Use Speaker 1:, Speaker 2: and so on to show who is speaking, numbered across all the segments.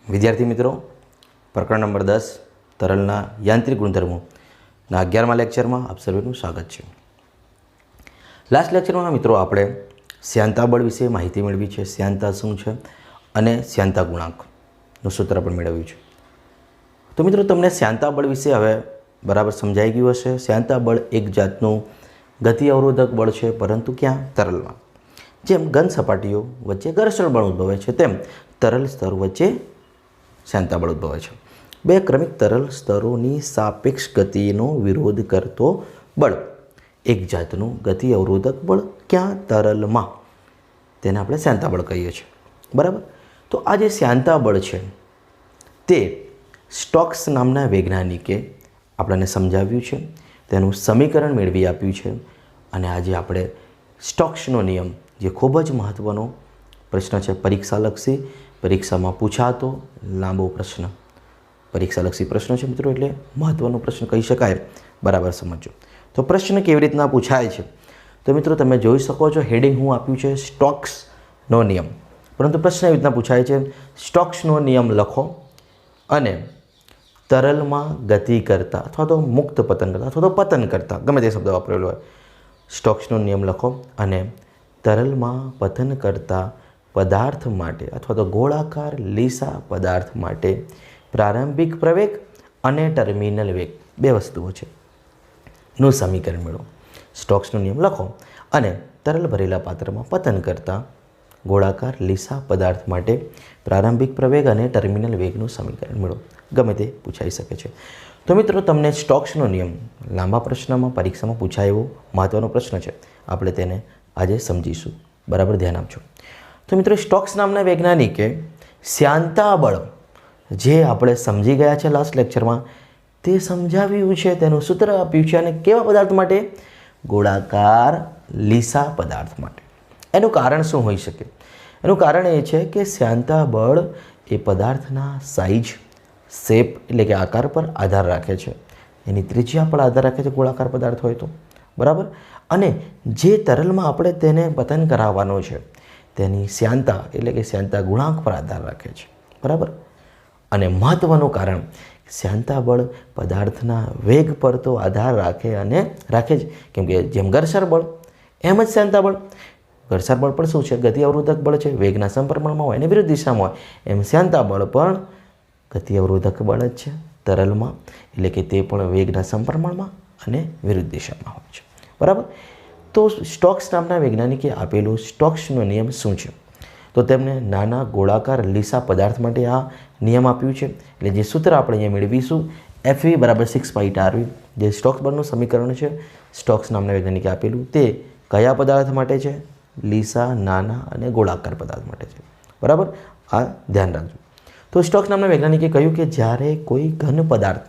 Speaker 1: વિદ્યાર્થી મિત્રો, પ્રકરણ નંબર 10 તરલના યાંત્રિક ગુણધર્મોના 11મા લેક્ચરમાં આપ સર્વેનું સ્વાગત છે. લાસ્ટ લેક્ચરમાં મિત્રો આપણે શ્યાનતા બળ વિશે માહિતી મેળવી છે. શ્યાનતા શું છે અને શ્યાનતા ગુણાંકનું સૂત્ર પણ મેળવ્યું છે. તો મિત્રો, તમને શ્યાનતા બળ વિશે હવે બરાબર સમજાઈ ગયું હશે. શ્યાનતા બળ એક જાતનું ગતિ અવરોધક બળ છે, પરંતુ ક્યાં? તરલમાં. જેમ ઘન સપાટીઓ વચ્ચે ઘર્ષણ બળ ઉદ્ભવે છે, તેમ તરલ સ્તર વચ્ચે શ્યાનતા બળ ઉદ્ભવે છે. બે ક્રમિક તરલ સ્તરોની સાપેક્ષ ગતિનો વિરોધ કરતો બળ એક જાતનું ગતિ અવરોધક બળ ક્યાં? તરલમાં. તેને આપણે શ્યાનતા બળ કહીએ છીએ. બરાબર. તો આ જે શ્યાનતા બળ છે તે સ્ટોક્સ નામના વૈજ્ઞાનિકે આપણને સમજાવ્યું છે, તેનું સમીકરણ મેળવી આપ્યું છે. અને આજે આપણે સ્ટોક્સનો નિયમ, જે ખૂબ જ મહત્ત્વનો પ્રશ્ન છે, પરીક્ષાલક્ષી, પરીક્ષામાં પૂછાતો લાંબો પ્રશ્ન, પરીક્ષાલક્ષી પ્રશ્ન છે મિત્રો, એટલે મહત્ત્વનો પ્રશ્ન કહી શકાય. બરાબર સમજો. તો પ્રશ્ન કેવી રીતના પૂછાય છે તો મિત્રો તમે જોઈ શકો છો, હેડિંગ હું આપ્યું છે સ્ટોક્સનો નિયમ. પરંતુ પ્રશ્ન એવી રીતના પૂછાય છે, સ્ટોક્સનો નિયમ લખો અને તરલમાં ગતિ કરતા અથવા તો મુક્ત પતન કરતા અથવા તો પતન કરતા, ગમે તે શબ્દ વાપરેલો હોય, સ્ટોક્સનો નિયમ લખો અને તરલમાં પતન કરતા પદાર્થ માટે અથવા તો ગોળાકાર લીસા પદાર્થ માટે પ્રારંભિક પ્રવેગ અને ટર્મિનલ વેગ, બે વસ્તુઓ છે, નું સમીકરણ મેળવો. સ્ટોક્સનો નિયમ લખો અને તરલ ભરેલા પાત્રમાં પતન કરતા ગોળાકાર લીસા પદાર્થ માટે પ્રારંભિક પ્રવેગ અને ટર્મિનલ વેગનું સમીકરણ મેળવો. ગમે તે પૂછાઈ શકે છે. તો મિત્રો, તમને સ્ટોક્સનો નિયમ લાંબા પ્રશ્નમાં પરીક્ષામાં પૂછાય એવો મહત્ત્વનો પ્રશ્ન છે. આપણે તેને આજે સમજીશું. બરાબર ધ્યાન આપજો. તો મિત્રો, સ્ટોક્સ નામના વૈજ્ઞાનિકે શ્યાનતા બળ, જે આપણે સમજી ગયા છે લાસ્ટ લેક્ચરમાં, તે સમજાવ્યું છે, તેનું સૂત્ર આપ્યું છે. અને કેવા પદાર્થ માટે? ગોળાકાર લીસા પદાર્થ માટે. એનું કારણ શું હોઈ શકે? એનું કારણ એ છે કે શ્યાનતા બળ એ પદાર્થના સાઇઝ, શેપ એટલે કે આકાર પર આધાર રાખે છે, એની ત્રિજ્યા પર આધાર રાખે છે ગોળાકાર પદાર્થ હોય તો. બરાબર. અને જે તરલમાં આપણે તેને પતન કરાવવાનો છે તેની શ્યાનતા એટલે કે શ્યાનતા ગુણાંક પર આધાર રાખે છે. બરાબર. અને મહત્ત્વનું કારણ, શ્યાનતા બળ પદાર્થના વેગ પર તો આધાર રાખે અને રાખે જ, કેમ કે જેમ ઘર્ષણ બળ એમ જ શ્યાનતા બળ. ઘર્ષણ બળ પણ શું છે? ગતિ અવરોધક બળ છે, વેગના સંપર્કમાં હોય અને વિરુદ્ધ દિશામાં હોય. એમ શ્યાનતા બળ પણ ગતિ અવરોધક બળ જ છે તરલમાં, એટલે કે તે પણ વેગના સંપર્કમાં અને વિરુદ્ધ દિશામાં હોય છે. બરાબર. તો સ્ટોક્સ નામના વૈજ્ઞાનિકે આપેલું સ્ટોક્સનો નિયમ શું છે? તો તેમને નાના ગોળાકાર લીસા પદાર્થ માટે આ નિયમ આપ્યું છે. એટલે જે સૂત્ર આપણે અહીંયા મેળવીશું, FV = 6π/RV, જે સ્ટોક્સ બળનું સમીકરણ છે, સ્ટોક્સ નામના વૈજ્ઞાનિકે આપેલું, તે કયા પદાર્થ માટે છે? લીસા, નાના અને ગોળાકાર પદાર્થ માટે છે. બરાબર. આ ધ્યાન રાખજો. તો સ્ટોક્સ નામના વૈજ્ઞાનિકે કહ્યું કે જ્યારે કોઈ ઘન પદાર્થ,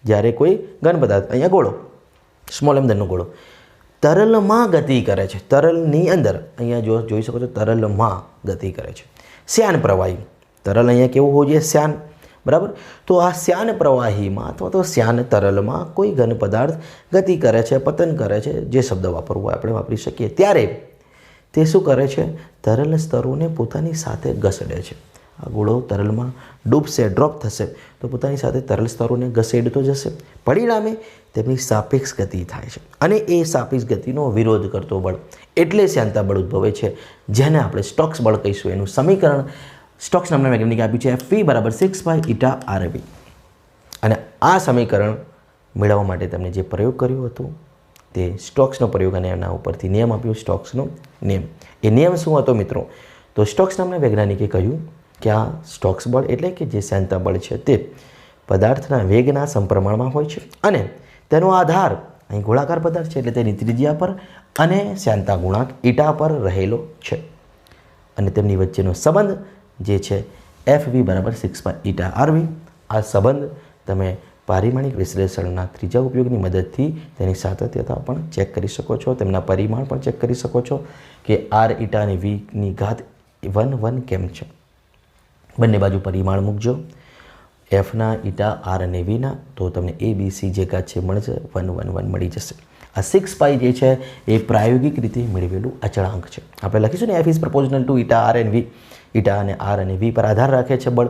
Speaker 1: અહીંયા ગોળો, સ્મોલ m નો ગોળો તરલમાં ગતિ કરે છે, તરલની અંદર, અહીંયા જોઈ શકો છો, તરલમાં ગતિ કરે છે. શ્યાન પ્રવાહી, તરલ અહીંયા કેવું હોવું જોઈએ? શ્યાન. બરાબર. તો આ શ્યાન પ્રવાહીમાં અથવા તો શ્યાન તરલમાં કોઈ ઘન પદાર્થ ગતિ કરે છે, પતન કરે છે, જે શબ્દ વાપરવો આપણે વાપરી શકીએ, ત્યારે તે શું કરે છે? તરલ સ્તરોને પોતાની સાથે ઘસેડે છે. આ ગોળો તરલમાં ડૂબશે, ડ્રોપ થશે, તો પોતાની સાથે તરલ સ્તરોને ઘસેડતો જશે. પરિણામે તેમની સાપેક્ષ ગતિ થાય છે અને એ સાપેક્ષ ગતિનો વિરોધ કરતો બળ એટલે શ્યાનતા બળ ઉદ્ભવે છે, જેને આપણે સ્ટોક્સ બળ કહીશું. એનું સમીકરણ સ્ટોક્સ નામના વૈજ્ઞાનિકે આપ્યું છે, FV = 6π/RV. અને આ સમીકરણ મેળવવા માટે તેમણે જે પ્રયોગ કર્યો હતો તે સ્ટોક્સનો પ્રયોગ, અને એના ઉપરથી નિયમ આપ્યો, સ્ટોક્સનો નિયમ. એ નિયમ શું હતો મિત્રો? તો સ્ટોક્સ નામના વૈજ્ઞાનિકે કહ્યું કે આ સ્ટોક્સ બળ એટલે કે જે શ્યાનતા બળ છે તે પદાર્થના વેગના સમપ્રમાણમાં હોય છે અને તેનો આધાર અહીં ગોળાકાર પદાર્થ છે એટલે તેની ત્રિજ્યા પર અને શ્યાનતા ગુણાંક ઈટા પર રહેલો છે. અને તેમની વચ્ચેનો સંબંધ જે છે FV = 6π/RV. આ સંબંધ તમે પારિમાણિક વિશ્લેષણના ત્રીજા ઉપયોગની મદદથી તેની સાતત્યતા પણ ચેક કરી શકો છો, તેમના પરિમાણ પણ ચેક કરી શકો છો કે R, ઈટા અને Vની ઘાત 1 કેમ છે. બંને બાજુ પરિમાણ મૂકજો, Fના, ઈટા, R અને Vના, તો તમને ABC જે ઘાત છે મળશે, 1 મળી જશે. આ 6π જે છે એ પ્રાયોગિક રીતે મેળવેલું અચળાંક છે. આપણે લખીશું ને, F is proportional to eta, R and V. Eta અને R અને V પર આધાર રાખે છે બળ,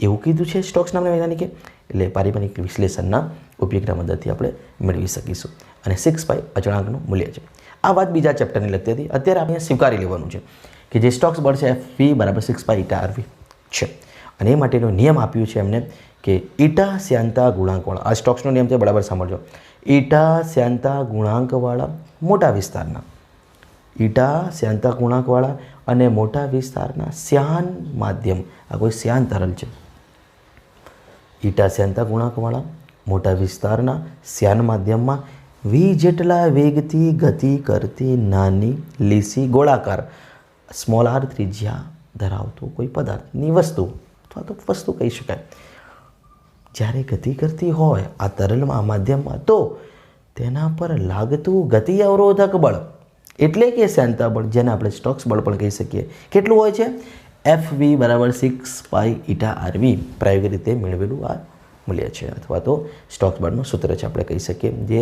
Speaker 1: એવું કીધું છે સ્ટોક્સ નામના વૈજ્ઞાનિકે. એટલે પારિભાષિક વિશ્લેષણના ઉપયોગના મદદથી આપણે મેળવી શકીશું. અને 6 અચળાંકનું મૂલ્ય છે. આ વાત બીજા ચેપ્ટરની લગતી હતી. અત્યારે આપણે સ્વીકારી લેવાનું છે કે જે સ્ટોક્સ બળ છે FV બરાબર 6 ઈટા RV છે. અને એ માટેનો નિયમ આપ્યું છે એમને કે ઈટા શ્યાનતા ગુણાંકવાળા, આ સ્ટોક્સનો નિયમ છે, બરાબર સાંભળજો. ઈટા શ્યાનતા ગુણાંકવાળા મોટા વિસ્તારના, ઈટા શ્યાનતા ગુણાંકવાળા અને મોટા વિસ્તારના શ્યાન માધ્યમ, આ કોઈ શ્યાન તરલ છે. ઈટા શ્યાનતા ગુણાંકવાળા મોટા વિસ્તારના શ્યાન માધ્યમમાં V જેટલા વેગથી ગતિ કરતી નાની લીસી ગોળાકાર સ્મોલ r ત્રિજ્યા ધરાવતું કોઈ પદાર્થની વસ્તુ અથવા તો વસ્તુ કહી શકાય જ્યારે ગતિ કરતી હોય આ તરલમાં, માધ્યમમાં, તો તેના પર લાગતું ગતિ અવરોધક બળ એટલે કે શ્યાનતા બળ, જેને આપણે સ્ટોક્સ બળ પણ કહી શકીએ, કેટલું હોય છે? FV બરાબર 6 ઈટા RV પ્રાયોગિક રીતે મેળવેલું આ મૂલ્ય છે, અથવા તો સ્ટોક્સ બળનું સૂત્ર છે આપણે કહી શકીએ, જે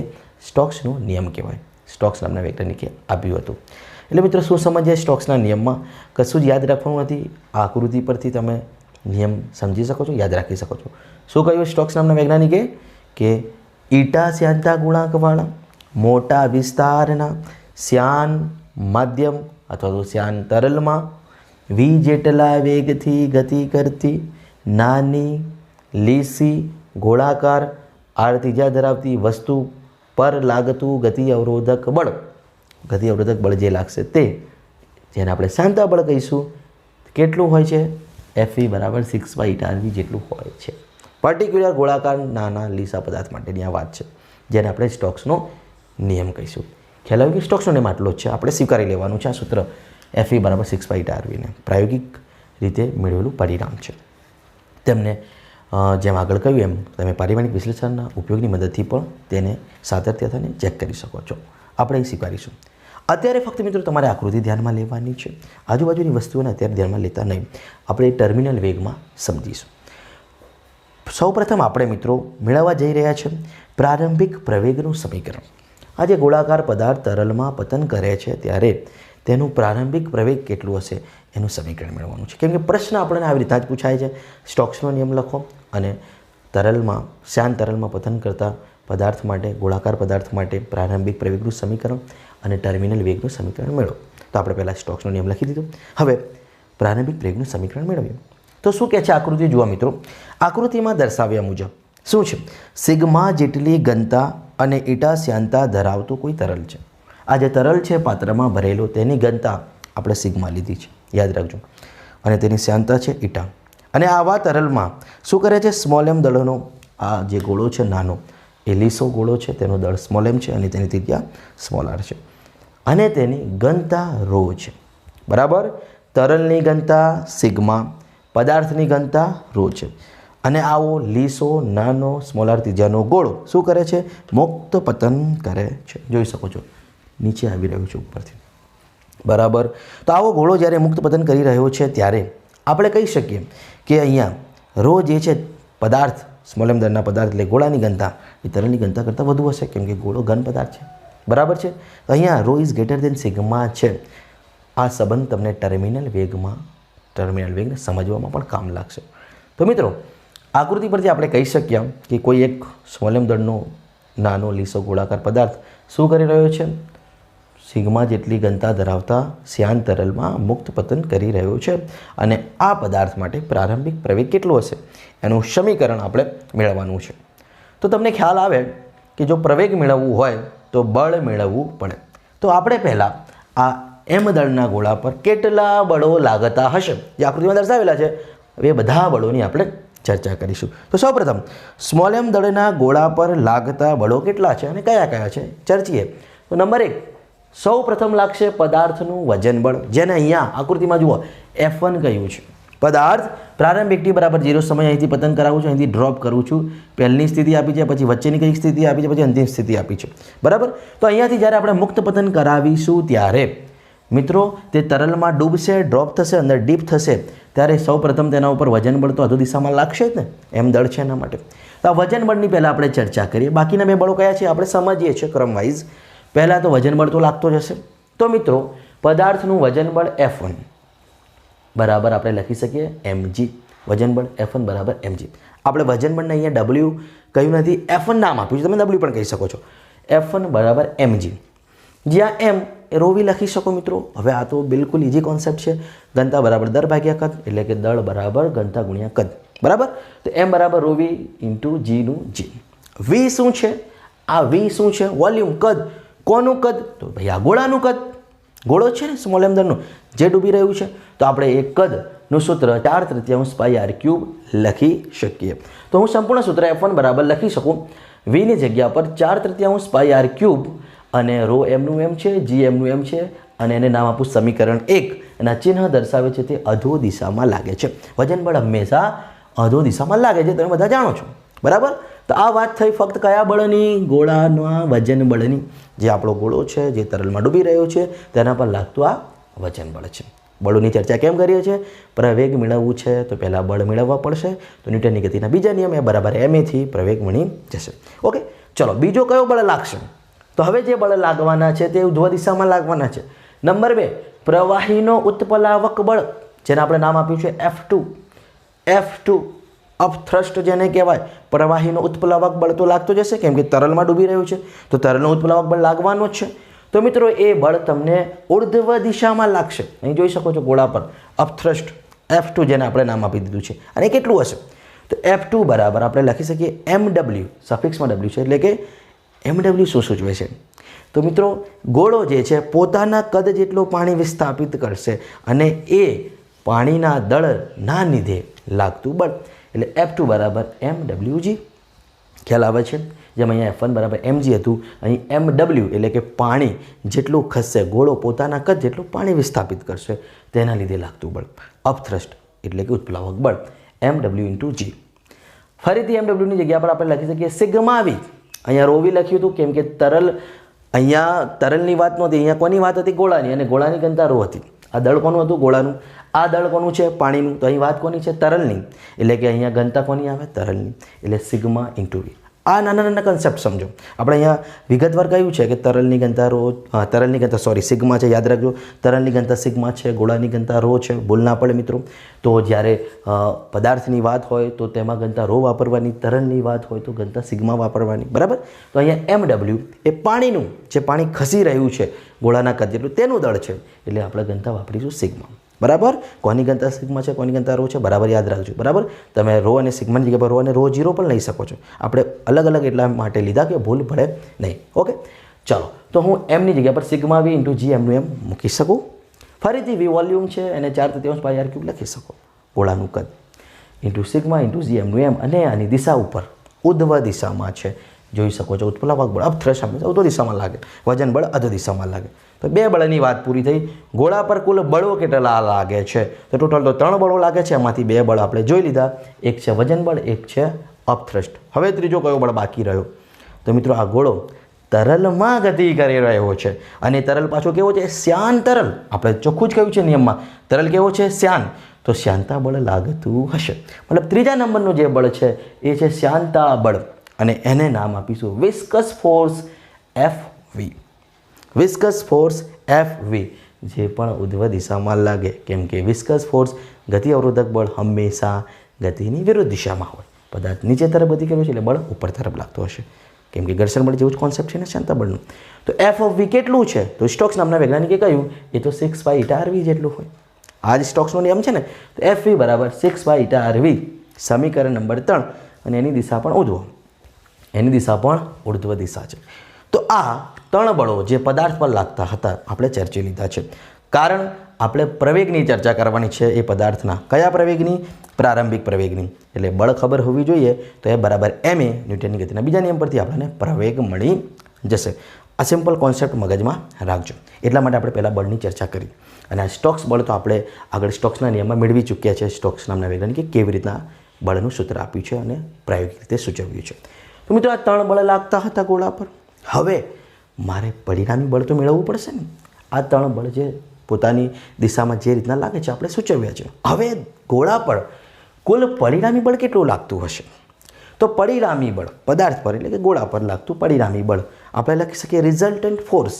Speaker 1: સ્ટોક્સનો નિયમ કહેવાય. સ્ટોક્સ નામના વૈજ્ઞાનિકે આપ્યું હતું. એટલે મિત્રો શું સમજીએ સ્ટોક્સના નિયમમાં? કશું જ યાદ રાખવાનું નથી. આ આકૃતિ પરથી તમે નિયમ સમજી શકો છો, યાદ રાખી શકો છો. શું કહ્યું સ્ટોક્સ નામના વૈજ્ઞાનિકે? કે ઈટા શ્યાનતા ગુણાંકવાળા મોટા વિસ્તારના શ્યાન માધ્યમ અથવા તો શ્યાન તરલમાં V જેટલા વેગથી ગતિ કરતી નાની લીસી ગોળાકાર r ત્રિજ્યા ધરાવતી વસ્તુ પર લાગતું ગતિ અવરોધક બળ જે લાગશે તે, જેને આપણે શ્યાનતા બળ કહીશું, કેટલું હોય છે? FV બરાબર 6 ઈટા RV જેટલું હોય છે. પર્ટિક્યુલર ગોળાકાર નાના લીસા પદાર્થ માટેની આ વાત છે, જેને આપણે સ્ટોક્સનો નિયમ કહીશું. ખ્યાલ આવ્યો કે સ્ટોક્સનો નિયમ આટલો જ છે, આપણે સ્વીકારી લેવાનું છે આ સૂત્ર FV બરાબર 6 ઈટા RV ને પ્રાયોગિક રીતે મેળવેલું પરિણામ છે. તેમને જેમ આગળ કહ્યું એમ તમે પારિભાષિક વિશ્લેષણના ઉપયોગની મદદથી પણ તેને સાતત્યતાને ચેક કરી શકો છો. આપણે એ સ્વીકારીશું. અત્યારે ફક્ત મિત્રો તમારે આકૃતિ ધ્યાનમાં લેવાની છે, આજુબાજુની વસ્તુઓને અત્યારે ધ્યાનમાં લેતા નહીં. આપણે ટર્મિનલ વેગમાં સમજીશું. સૌપ્રથમ આપણે મિત્રો મેળવવા જઈ રહ્યા છે પ્રારંભિક પ્રવેગનું સમીકરણ. આ જે ગોળાકાર પદાર્થ તરલમાં પતન કરે છે ત્યારે તેનું પ્રારંભિક પ્રવેગ કેટલું હશે એનું સમીકરણ મેળવવાનું છે. કેમ કે પ્રશ્ન આપણને આવી રીતના જ પૂછાય છે. સ્ટોક્સનો નિયમ લખો અને તરલમાં, શ્યાન તરલમાં પતન કરતા પદાર્થ માટે, ગોળાકાર પદાર્થ માટે પ્રારંભિક પ્રવેગનું સમીકરણ અને ટર્મિનલ વેગનું સમીકરણ મેળવો. તો આપણે પહેલાં સ્ટોક્સનો નિયમ લખી દીધો. હવે પ્રારંભિક પ્રવેગનું સમીકરણ મેળવ્યું. તો શું કહે છે આકૃતિ જુઓ મિત્રો. આકૃતિમાં દર્શાવ્યા મુજબ શું છે? સિગ્મા જેટલી ઘનતા અને ઈટા શ્યાનતા ધરાવતું કોઈ તરલ છે. આ જે તરલ છે પાત્રમાં ભરેલો, તેની ઘનતા આપણે સિગ્મા લીધી છે, યાદ રાખજો, અને તેની શ્યાનતા છે ઈટા. અને આવા તરલમાં શું કરે છે? સ્મોલ m દળનો આ જે ગોળો છે નાનો, એ લીસો ગોળો છે, તેનો દળ સ્મોલ m છે અને તેની ત્રિજ્યા સ્મોલ r છે, અને તેની ઘનતા ρ છે. બરાબર? તરલની ઘનતા સિગ્મા, પદાર્થની ઘનતા ρ છે. અને આવો લીસો નાનો સ્મોલ r ત્રિજ્યાનો ગોળો શું કરે છે? મુક્ત પતન કરે છે. જોઈ શકો છો નીચે આવી રહ્યું છે ઉપરથી. બરાબર? તો આવો ગોળો જ્યારે મુક્ત પતન કરી રહ્યો છે ત્યારે આપણે કહી શકીએ કે અહીંયા ρ જે છે પદાર્થ, સ્મોલ m દળના પદાર્થ એટલે ગોળાની ઘનતા એ તરલની ઘનતા કરતાં વધુ હશે, કેમ કે ગોળો ઘન પદાર્થ છે. બરાબર છે? તો અહીંયા ρ ઇઝ ગ્રેટર દેન સિગ્મા છે. આ સંબંધ તમને ટર્મિનલ વેગને સમજવામાં પણ કામ લાગશે. તો મિત્રો આકૃતિ પરથી આપણે કહી શકીએ કે કોઈ એક સ્મોલ m દળનો નાનો લીસો ગોળાકાર પદાર્થ શું કરી રહ્યો છે? સિગ્મા જેટલી ઘનતા ધરાવતા શ્યાન તરલમાં મુક્ત પતન કરી રહ્યો છે. અને આ પદાર્થ માટે પ્રારંભિક પ્રવેગ કેટલો હશે એનું સમીકરણ આપણે મેળવવાનું છે. તો તમને ખ્યાલ આવે કે જો પ્રવેગ મેળવવું હોય તો બળ મેળવવું પડે. તો આપણે પહેલાં આ m દળના ગોળા પર કેટલા બળો લાગતા હશે જે આકૃતિમાં દર્શાવેલા છે, એ બધા બળોની આપણે ચર્ચા કરીશું. તો સૌપ્રથમ સ્મોલ m દળના ગોળા પર લાગતા બળો કેટલા છે અને કયા કયા છે ચર્ચીએ. તો નંબર 1 સૌ પ્રથમ લાગશે પદાર્થનું વજન બળ, જેને અહીંયા આકૃતિમાં જુઓ F1 કહ્યું છે. પદાર્થ પ્રારંભિક t બરાબર 0 સમય અહીંથી પતન કરાવું છું, અહીંથી ડ્રોપ કરું છું. પહેલી સ્થિતિ આપી છે, પછી વચ્ચેની કઈ સ્થિતિ આપી છે, પછી અંતિમ સ્થિતિ આપી છે. બરાબર? તો અહીંયાથી જ્યારે આપણે મુક્ત પતન કરાવીશું ત્યારે મિત્રો તે તરલમાં ડૂબશે, ડ્રોપ થશે, અંદર ડીપ થશે, ત્યારે સૌ પ્રથમ તેના ઉપર વજન બળ તો અધો દિશામાં લાગશે જ ને, એમ દળ છે એના માટે. તો આ વજન બળની પહેલાં આપણે ચર્ચા કરીએ. બાકીના બે બળો કયા છે આપણે સમજીએ છીએ ક્રમવાઇઝ. પહેલાં તો વજન બળ તો લાગતો જ હશે. તો મિત્રો પદાર્થનું વજન બળ F1 બરાબર આપણે લખી શકીએ mg. વજન બળ F1 બરાબર mg. આપણે વજન બળને અહીંયા W કહ્યું નથી, F1 નામ આપ્યું છે, તમે W પણ કહી શકો છો. F1 બરાબર mg, જ્યાં m એ ρ v લખી શકો મિત્રો. હવે આ તો બિલકુલ ઇઝી કોન્સેપ્ટ છે. ઘનતા બરાબર દર ભાગ્યા કદ, એટલે કે દળ બરાબર ઘનતા ગુણ્યા કદ, બરાબર. તો m બરાબર ρ v ઇન્ટુ g નું g. v શું છે? આ v શું છે? વોલ્યુમ, કદ. કોનું કદ? તો ભાઈ આ ગોળાનું કદ. ગોળો છે ને સ્મોલ m દરનું જે ડૂબી રહ્યું છે. તો આપણે એ કદનું સૂત્ર 4/3 પાઈ r ક્યુબ લખી શકીએ. તો હું સંપૂર્ણ સૂત્ર F1 બરાબર લખી શકું v ની જગ્યા પર 4/3 પાઈ r ક્યુબ, અને ρ એમનું એમ છે, g એમનું એમ છે, અને એને નામ આપું સમીકરણ 1. એના ચિહ્ન દર્શાવે છે તે અધો દિશામાં લાગે છે. વજન બળ હંમેશા અધો દિશામાં લાગે છે, તમે બધા જાણો છો, બરાબર. તો આ વાત થઈ ફક્ત કયા બળની? ગોળાના વજન બળની. જે આપણો ગોળો છે, જે તરલમાં ડૂબી રહ્યો છે, તેના પર લાગતું આ વજન બળ છે. બળોની ચર્ચા કેમ કરીએ છીએ? પ્રવેગ મેળવવું છે તો પહેલાં બળ મેળવવા પડશે. તો ન્યૂટનની ગતિના બીજા નિયમ એ બરાબર ma થી પ્રવેગ મળી જશે. ઓકે, ચલો બીજો કયો બળ લાગશે? તો હવે જે બળ લાગવાના છે તે ઉધ્વ દિશામાં લાગવાના છે. નંબર 2, પ્રવાહીનો ઉત્પ્લાવક બળ, જેને આપણે નામ આપ્યું છે F2. અપથ્રસ્ટ જેને કહેવાય, પ્રવાહીનો ઉત્પ્લાવક બળ તો લાગતો જશે, કેમ કે તરલમાં ડૂબી રહ્યું છે, તો તરલનો ઉત્પ્લાવક બળ લાગવાનો જ છે. તો મિત્રો એ બળ તમને ઉર્ધ્વ દિશામાં લાગશે. અહીં જોઈ શકો છો ગોળા પર અપથ્રસ્ટ F2, જેને આપણે નામ આપી દીધું છે. અને કેટલું હશે? તો F2 બરાબર આપણે લખી શકીએ mw, સફિક્સમાં w છે, એટલે કે mw શું સૂચવે છે? તો મિત્રો ગોળો જે છે પોતાના કદ જેટલું પાણી વિસ્થાપિત કરશે, અને એ પાણીના દળના લીધે લાગતું બળ, એટલે F2 બરાબર mwg. ખ્યાલ આવે છે? જેમ અહીંયા F1 બરાબર mg હતું, અહીં mw એટલે કે પાણી જેટલું ખસશે, ગોળો પોતાના કદ જેટલું પાણી વિસ્થાપિત કરશે, તેના લીધે લાગતું બળ. અપથ્રસ્ટ એટલે કે ઉત્પ્લાવક બળ mw ઇન્ટુ g. ફરીથી mwની જગ્યા પર આપણે લખી શકીએ સિગ્મા v. અહીંયા ρ v લખ્યું હતું કેમ કે તરલ, અહીંયા તરલની વાત નહોતી, અહીંયા કોની વાત હતી? ગોળાની. અને ગોળાની ઘનતા ρ હતી. આ દળ કોનું હતું? ગોળાનું. આ દળ કોનું છે? પાણીનું. તો અહીં વાત કોની છે? તરલની. એટલે કે અહીંયા ઘનતા કોની આવે? તરલની. એટલે સિગ્મા ઇન્ટુ v. આ નાના નાના કન્સેપ્ટ સમજો. આપણે અહીંયા વિગતવાર કહ્યું છે કે તરલની ઘનતા સિગ્મા છે, યાદ રાખજો. તરલની ઘનતા સિગ્મા છે, ગોળાની ઘનતા ρ છે. ભૂલ ના પડે મિત્રો. તો જ્યારે પદાર્થની વાત હોય તો તેમાં ઘનતા ρ વાપરવાની, તરલની વાત હોય તો ઘનતા સિગ્મા વાપરવાની, બરાબર. તો અહીંયા mw એ પાણીનું, જે પાણી ખસી રહ્યું છે ગોળાના કદ જેટલું, તેનું દળ છે, એટલે આપણે ઘનતા વાપરીશું સિગ્મા, બરાબર. કોની ઘનતા સિગ્મા છે, કોની ઘનતા ρ છે, બરાબર યાદ રાખજો, બરાબર. તમે ρ અને સિગ્માની જગ્યા પર ρ અને ρ0 પણ લઈ શકો છો. આપણે અલગ અલગ એટલા માટે લીધા કે ભૂલ પડે નહીં. ઓકે, ચાલો. તો હું mની જગ્યા પર સિગ્મા v ઇન્ટુ g એમનું એમ મૂકી શકું. ફરીથી v વોલ્યુમ છે, એને 4/3 પાઈ r ક્યુબ લખી શકો, ગોળાનું કદ, ઇન્ટુ સિગ્મા ઇન્ટુ g એમનું એમ. અને આની દિશા ઉપર ઉધ્વ દિશામાં છે, જોઈ શકો છો. ઉત્પ્લાવક બળ અપથ્રસ્ટ હંમેશા ઉધ્વ દિશામાં લાગે, વજન બળ અધો દિશામાં લાગે. તો 2 બળની વાત પૂરી થઈ. ગોળા પર કુલ બળો કેટલા લાગે છે? તો ટોટલ તો 3 બળો લાગે છે. એમાંથી 2 બળ આપણે જોઈ લીધા. એક છે વજન બળ, એક છે અપથ્રસ્ટ. હવે ત્રીજો કયો બળ બાકી રહ્યો? તો મિત્રો આ ગોળો તરલમાં ગતિ કરી રહ્યો છે, અને તરલ પાછો કેવો છે? શ્યાન તરલ. આપણે ચોખ્ખું જ કહ્યું છે નિયમમાં, તરલ કેવો છે? શ્યાન. તો શ્યાનતા બળ લાગતું હશે. મતલબ ત્રીજા નંબરનું જે બળ છે એ છે શ્યાનતા બળ, અને એને નામ આપીશું viscous force Fv. Viscous force Fv, જે પણ ઉધ્વ દિશામાં લાગે, કેમ કે વિસ્કસ ફોર્સ ગતિ અવરોધક બળ હંમેશા ગતિની વિરુદ્ધ દિશામાં હોય. પદાર્થ નીચે તરફ ગતિ કર્યો છે એટલે બળ ઉપર તરફ લાગતો હશે, કેમ કે ઘર્ષણ બળ જેવું જ કોન્સેપ્ટ છે ને શ્યાનતા બળનું. તો F કેટલું છે? તો સ્ટોક્સ નામના વૈજ્ઞાનિકે કહ્યું એ તો 6 પાઈ ઈટા rv જેટલું હોય. આ જ સ્ટોક્સનો નિયમ છે ને. તો Fv બરાબર 6 પાઈ ઈટા rv, સમીકરણ નંબર 3. અને એની દિશા પણ ઉધ્વ, એની દિશા પણ ઉર્ધ્વ દિશા છે. તો આ 3 બળો જે પદાર્થ પર લાગતા હતા આપણે ચર્ચી લીધા છે. કારણ આપણે પ્રવેગની ચર્ચા કરવાની છે. એ પદાર્થના કયા પ્રવેગની? પ્રારંભિક પ્રવેગની. એટલે બળ ખબર હોવી જોઈએ. તો એ બરાબર ma, ન્યૂટનની ગતિના બીજા નિયમ પરથી આપણને પ્રવેગ મળી જશે. આ સિમ્પલ કોન્સેપ્ટ મગજમાં રાખજો. એટલા માટે આપણે પહેલાં બળની ચર્ચા કરી. અને આ સ્ટોક્સ બળ તો આપણે આગળ સ્ટોક્સના નિયમમાં મેળવી ચૂક્યા છે. સ્ટોક્સ નામના વૈજ્ઞાનિકે કેવી રીતના બળનું સૂત્ર આપ્યું છે અને પ્રાયોગિક રીતે સૂચવ્યું છે. તો મિત્રો આ 3 બળ લાગતા હતા ગોળા પર. હવે મારે પરિણામી બળ તો મેળવવું પડશે ને. આ 3 બળ જે પોતાની દિશામાં જે રીતના લાગે છે આપણે સૂચવ્યા છે. હવે ગોળા પર કુલ પરિણામી બળ કેટલું લાગતું હશે? તો પરિણામી બળ પદાર્થ પર એટલે કે ગોળા પર લાગતું પરિણામી બળ આપણે લખી શકીએ રિઝલ્ટન્ટ ફોર્સ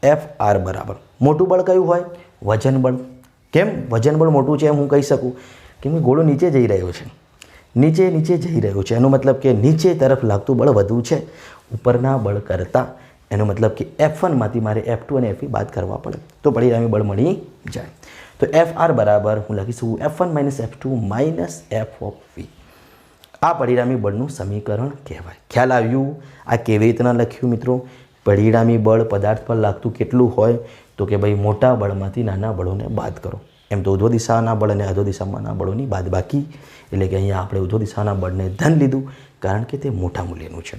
Speaker 1: Fr બરાબર. મોટું બળ કયું હોય? વજન બળ. કેમ વજન બળ મોટું છે એમ હું કહી શકું? કેમ કે ગોળો નીચે જઈ રહ્યો છે, નીચે જઈ રહ્યો છે, એનો મતલબ કે નીચે તરફ લાગતું બળ વધુ છે ઉપરના બળ કરતાં. એનો મતલબ કે F1માંથી મારે F2 અને Fe બાદ કરવા પડે તો પરિણામી બળ મળી જાય. તો Fr બરાબર હું લખીશું F1 - F2 - F of V. આ પરિણામી બળનું સમીકરણ કહેવાય. ખ્યાલ આવ્યું? આ કેવી રીતના લખ્યું મિત્રો? પરિણામી બળ પદાર્થ પર લાગતું કેટલું હોય તો કે ભાઈ મોટા બળમાંથી નાના બળોને બાદ કરો. એમ તો ઉધ્વ દિશાના બળ અને અધો દિશામાંના બળોની બાદ બાકી, એટલે કે અહીંયા આપણે ઉધ્વ દિશાના બળને ધન લીધું કારણ કે તે મોટા મૂલ્યનું છે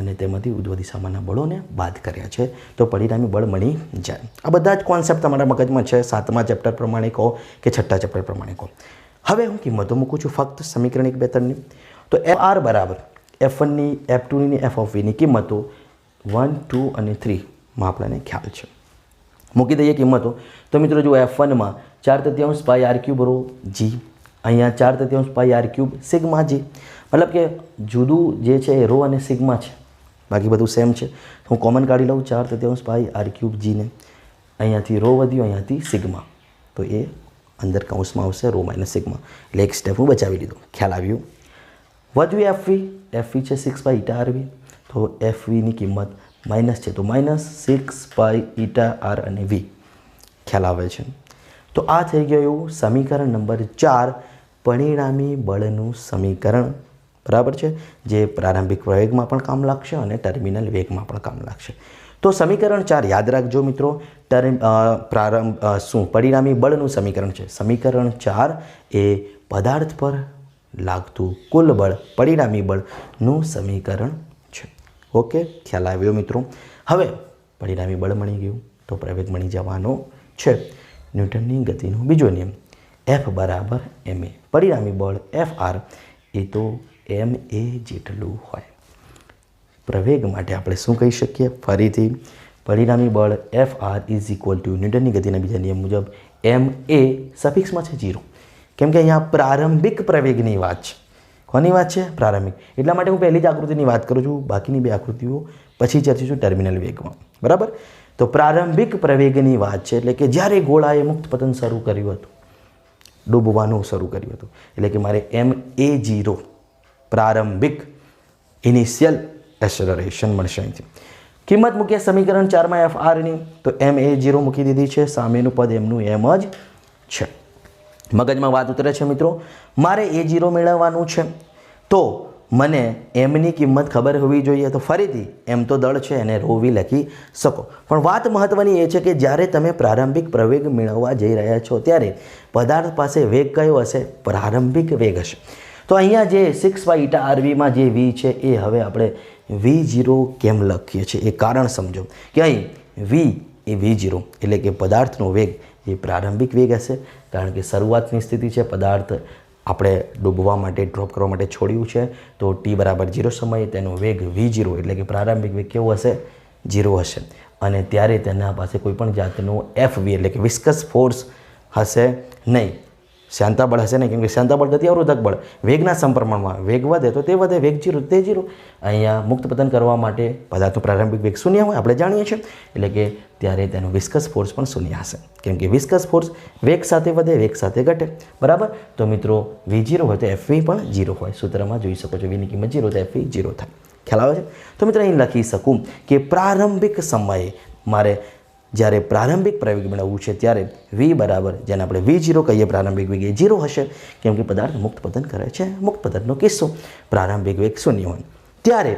Speaker 1: અને તેમાંથી ઉધ્વ દિશામાંના બળોને બાદ કર્યા છે તો પરિણામી બળ મળી જાય. આ બધા જ કોન્સેપ્ટ તમારા મગજમાં છે, 7મા ચેપ્ટર પ્રમાણે કહો કે 6ઠ્ઠા ચેપ્ટર પ્રમાણે કહો. હવે હું કિંમતો મૂકું છું ફક્ત સમીકરણ 1, 2, 3ની. તો Fr બરાબર F1ની, F2ની, F of Vની કિંમતો 1, 2 અને 3માં આપણને ખ્યાલ છે. મૂકી દઈએ કિંમતો. તો મિત્રો જો F1માં 4/3 પાઈ આર ક્યુબ રો જી, અહીંયા 4/3 પાઈ આર ક્યુબ સિગ્મા જી, મતલબ કે જુદું જે છે એ રો અને સિગ્મા છે, બાકી બધું સેમ છે. હું કોમન કાઢી લઉં 4/3 પાઈ આર ક્યુબ જીને, અહીંયાથી રો વધ્યો, અહીંયાથી સિગ્મા, તો એ અંદર કૌંસમાં આવશે રો માઇનસ સિગ્મા, એટલે એક સ્ટેપ હું બચાવી લીધો. ખ્યાલ આવ્યું? વધ્યું એફવી છે 6 પાઈ ઈટા આરવી, તો એફવીની કિંમત માઇનસ છે તો -6 પાઈ ઈટા આર અને વી. ખ્યાલ આવે છે? તો આ થઈ ગયું સમીકરણ નંબર 4, પરિણામી બળનું સમીકરણ. બરાબર છે, જે પ્રારંભિક પ્રવેગમાં પણ કામ લાગશે અને ટર્મિનલ વેગમાં પણ કામ લાગશે. તો સમીકરણ 4 યાદ રાખજો મિત્રો. પરિણામી બળનું સમીકરણ છે. સમીકરણ 4 એ પદાર્થ પર લાગતું કુલ બળ, પરિણામી બળનું સમીકરણ છે. ઓકે, ખ્યાલ આવ્યો મિત્રો? હવે પરિણામી બળ મળી ગયું તો પ્રવેગ મળી જવાનો છે. ન્યૂટનની ગતિનો બીજો નિયમ F બરાબર ma. પરિણામી બળ Fr એ તો ma જેટલું હોય. પ્રવેગ માટે આપણે શું કહી શકીએ? ફરીથી પરિણામી બળ Fr ઇઝ ઇક્વલ ટુ ન્યૂટનની ગતિના બીજા નિયમ મુજબ ma સફિક્સમાં છે 0, કેમ કે અહીંયા પ્રારંભિક પ્રવેગની વાત છે. કોની વાત છે? પ્રારંભિક. એટલા માટે હું પહેલી જ આકૃતિની વાત કરું છું, બાકીની બે આકૃતિઓ પછી ચર્ચીશું ટર્મિનલ વેગમાં. બરાબર? તો પ્રારંભિક પ્રવેગની વાત છે, એટલે કે જ્યારે ગોળાએ મુક્ત પતન શરૂ કર્યું હતું, ડૂબવાનું શરૂ કર્યું હતું, એટલે કે મારે ma0 પ્રારંભિક ઇનિશિયલ એસેલરેશન મળશે. અહીંથી કિંમત મૂકીએ સમીકરણ 4માં Frની, તો ma0 મૂકી દીધી છે, સામેનું પદ એમનું એમ જ છે. મગજમાં વાત ઉતરે છે મિત્રો? મારે a0 મેળવવાનું છે તો મને એમની કિંમત ખબર હોવી જોઈએ. તો ફરીથી એમ તો દળ છે એને રોવી લખી શકો, પણ વાત મહત્ત્વની એ છે કે જ્યારે તમે પ્રારંભિક પ્રવેગ મેળવવા જઈ રહ્યા છો ત્યારે પદાર્થ પાસે વેગ કયો હશે? પ્રારંભિક વેગ હશે. તો અહીંયા જે 6 પાઈ ઈટા આરવીમાં જે v છે એ હવે આપણે v0 કેમ લખીએ છીએ એ કારણ સમજો કે અહીં v એ v0 એટલે કે પદાર્થનો વેગ એ પ્રારંભિક વેગ હશે, કારણ કે શરૂઆતની સ્થિતિ છે, પદાર્થ આપણે ડૂબવા માટે, ડ્રોપ કરવા માટે છોડ્યું છે, તો t બરાબર 0 સમયે તેનો વેગ v0 એટલે કે પ્રારંભિક વેગ કેવો હશે? 0 હશે. અને ત્યારે તેના પાસે કોઈ પણ જાતનું Fv એટલે કે વિસ્કસ ફોર્સ હશે નહીં, શાંતાબળ હશે નહીં, કેમ કે શાંતાબળ ગતિ અવરોધક બળ, વેગના સમપ્રમાણમાં વેગ વધે તો તે વધે, વેગ 0 તે 0. અહીંયા મુક્ત પતન કરવા માટે પદાર્થનો પ્રારંભિક વેગ 0 હોય, આપણે જાણીએ છીએ, એટલે કે ત્યારે તેનો વિસ્કસ ફોર્સ પણ 0 હશે, કેમ કે વિસ્કસ ફોર્સ વેગ સાથે વધે, વેગ સાથે ઘટે. બરાબર? તો મિત્રો v0 હોય તો Fv પણ 0 હોય. સૂત્રમાં જોઈ શકો છો vની કિંમત 0 તો Fv 0 થાય. ખ્યાલ આવે છે? તો મિત્રો અહીં લખી શકું કે પ્રારંભિક સમયે મારે જ્યારે પ્રારંભિક પ્રવેગ મેળવવું છે ત્યારે v બરાબર, જેને આપણે v0 કહીએ, પ્રારંભિક વેગ એ 0 હશે, કેમ કે પદાર્થ મુક્ત પતન કરે છે. મુક્ત પતનનો કિસ્સો પ્રારંભિક વેગ 0 હોય ત્યારે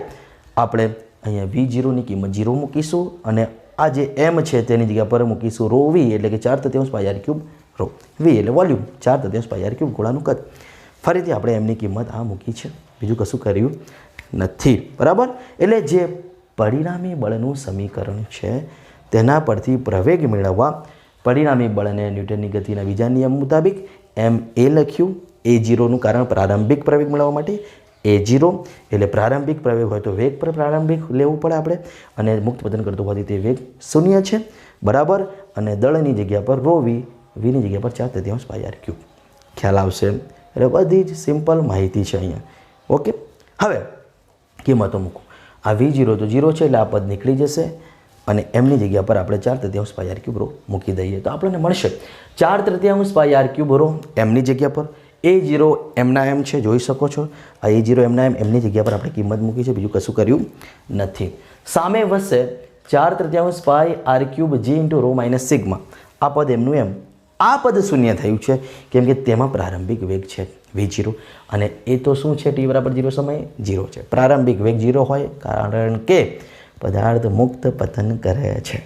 Speaker 1: આપણે અહીંયા v0ની કિંમત 0 મૂકીશું અને આ જે m છે તેની જગ્યા પર મૂકીશું રો v એટલે કે 4/3 પાઈ આર ક્યુબ રો. v એટલે વોલ્યુમ, 4/3 પાઈ આર ક્યુબ ગોળાનું કદ. ફરીથી આપણે એમની કિંમત આ મૂકી છે, બીજું કશું કર્યું નથી. બરાબર? એટલે જે પરિણામી બળનું સમીકરણ છે તેના પરથી પ્રવેગ મેળવવા પરિણામી બળને ન્યૂટનની ગતિના બીજા નિયમ મુતાબિક ma લખ્યું. a0નું કારણ પ્રારંભિક પ્રવેગ મેળવવા માટે a0 એટલે પ્રારંભિક પ્રવેગ હોય તો વેગ પર પ્રારંભિક લેવું પડે આપણે, અને મુક્ત પતન કરતો હોવાથી તે વેગ 0 છે. બરાબર? અને દળની જગ્યા પર રો v, vની જગ્યા પર 4/3 પાઈ આર ક્યુબ. ખ્યાલ આવશે? એટલે બધી જ સિમ્પલ માહિતી છે અહીંયા. ઓકે, હવે કિંમતો મૂકો. આ v0 તો 0 છે એટલે આ પદ નીકળી જશે અને એમની જગ્યા પર આપણે 4/3 પાઈ આર ક્યુબ રો મૂકી દઈએ તો આપણને મળશે 4/3 પાઈ આર ક્યુબ રો એમની જગ્યા પર, A0 એમના એમ છે, જોઈ શકો છો આ A0 એમના એમની જગ્યા પર આપણે કિંમત મૂકી છે, બીજું કશું કર્યું નથી. સામે વધશે 4/3 પાઈ આર ક્યુબ જી ઇન્ટુ રો માઇનસ સિગ્મા. આ પદ એમનું એમ, આ પદ શૂન્ય થયું છે કેમ કે તેમાં પ્રારંભિક વેગ છે v0 અને એ તો શું છે, t બરાબર 0 સમયે 0 છે. પ્રારંભિક વેગ 0 હોય કારણ કે પદાર્થ મુક્ત પતન કરે છે.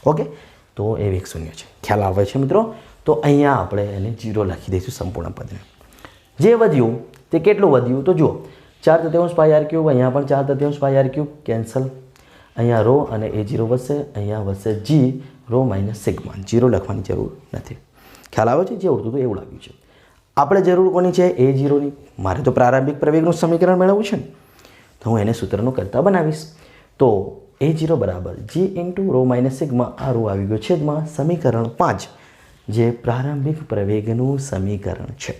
Speaker 1: ઓકે, તો એ વેગ શૂન્ય છે. ખ્યાલ આવે છે મિત્રો? તો અહીંયા આપણે એને 0 લખી દઈશું સંપૂર્ણ પદને. જે વધ્યું તે કેટલું વધ્યું તો જુઓ 4/3 પાઈ આર ક્યુબ, અહીંયા પણ 4/3 પાઈ આર ક્યુબ કેન્સલ, અહીંયા રો અને A0 વધશે, અહીંયા વધશે જી રો માઇનસ સિગ્મા. 0 લખવાની જરૂર નથી. ખ્યાલ આવે છે? જે ઉડતું હતું એવું લાગ્યું છે. આપણે જરૂર કોની છે? A0ની. મારે તો પ્રારંભિક પ્રવેગનું સમીકરણ મેળવવું છે ને, તો હું એને સૂત્રનું કરતા બનાવીશ. તો A0 બરાબર જી ઇન્ટુ રો માઇનસ સિગ્મા, આ રો આવી ગયો છેદમાં સમીકરણ 5 જે પ્રારંભિક પ્રવેગનું સમીકરણ છે.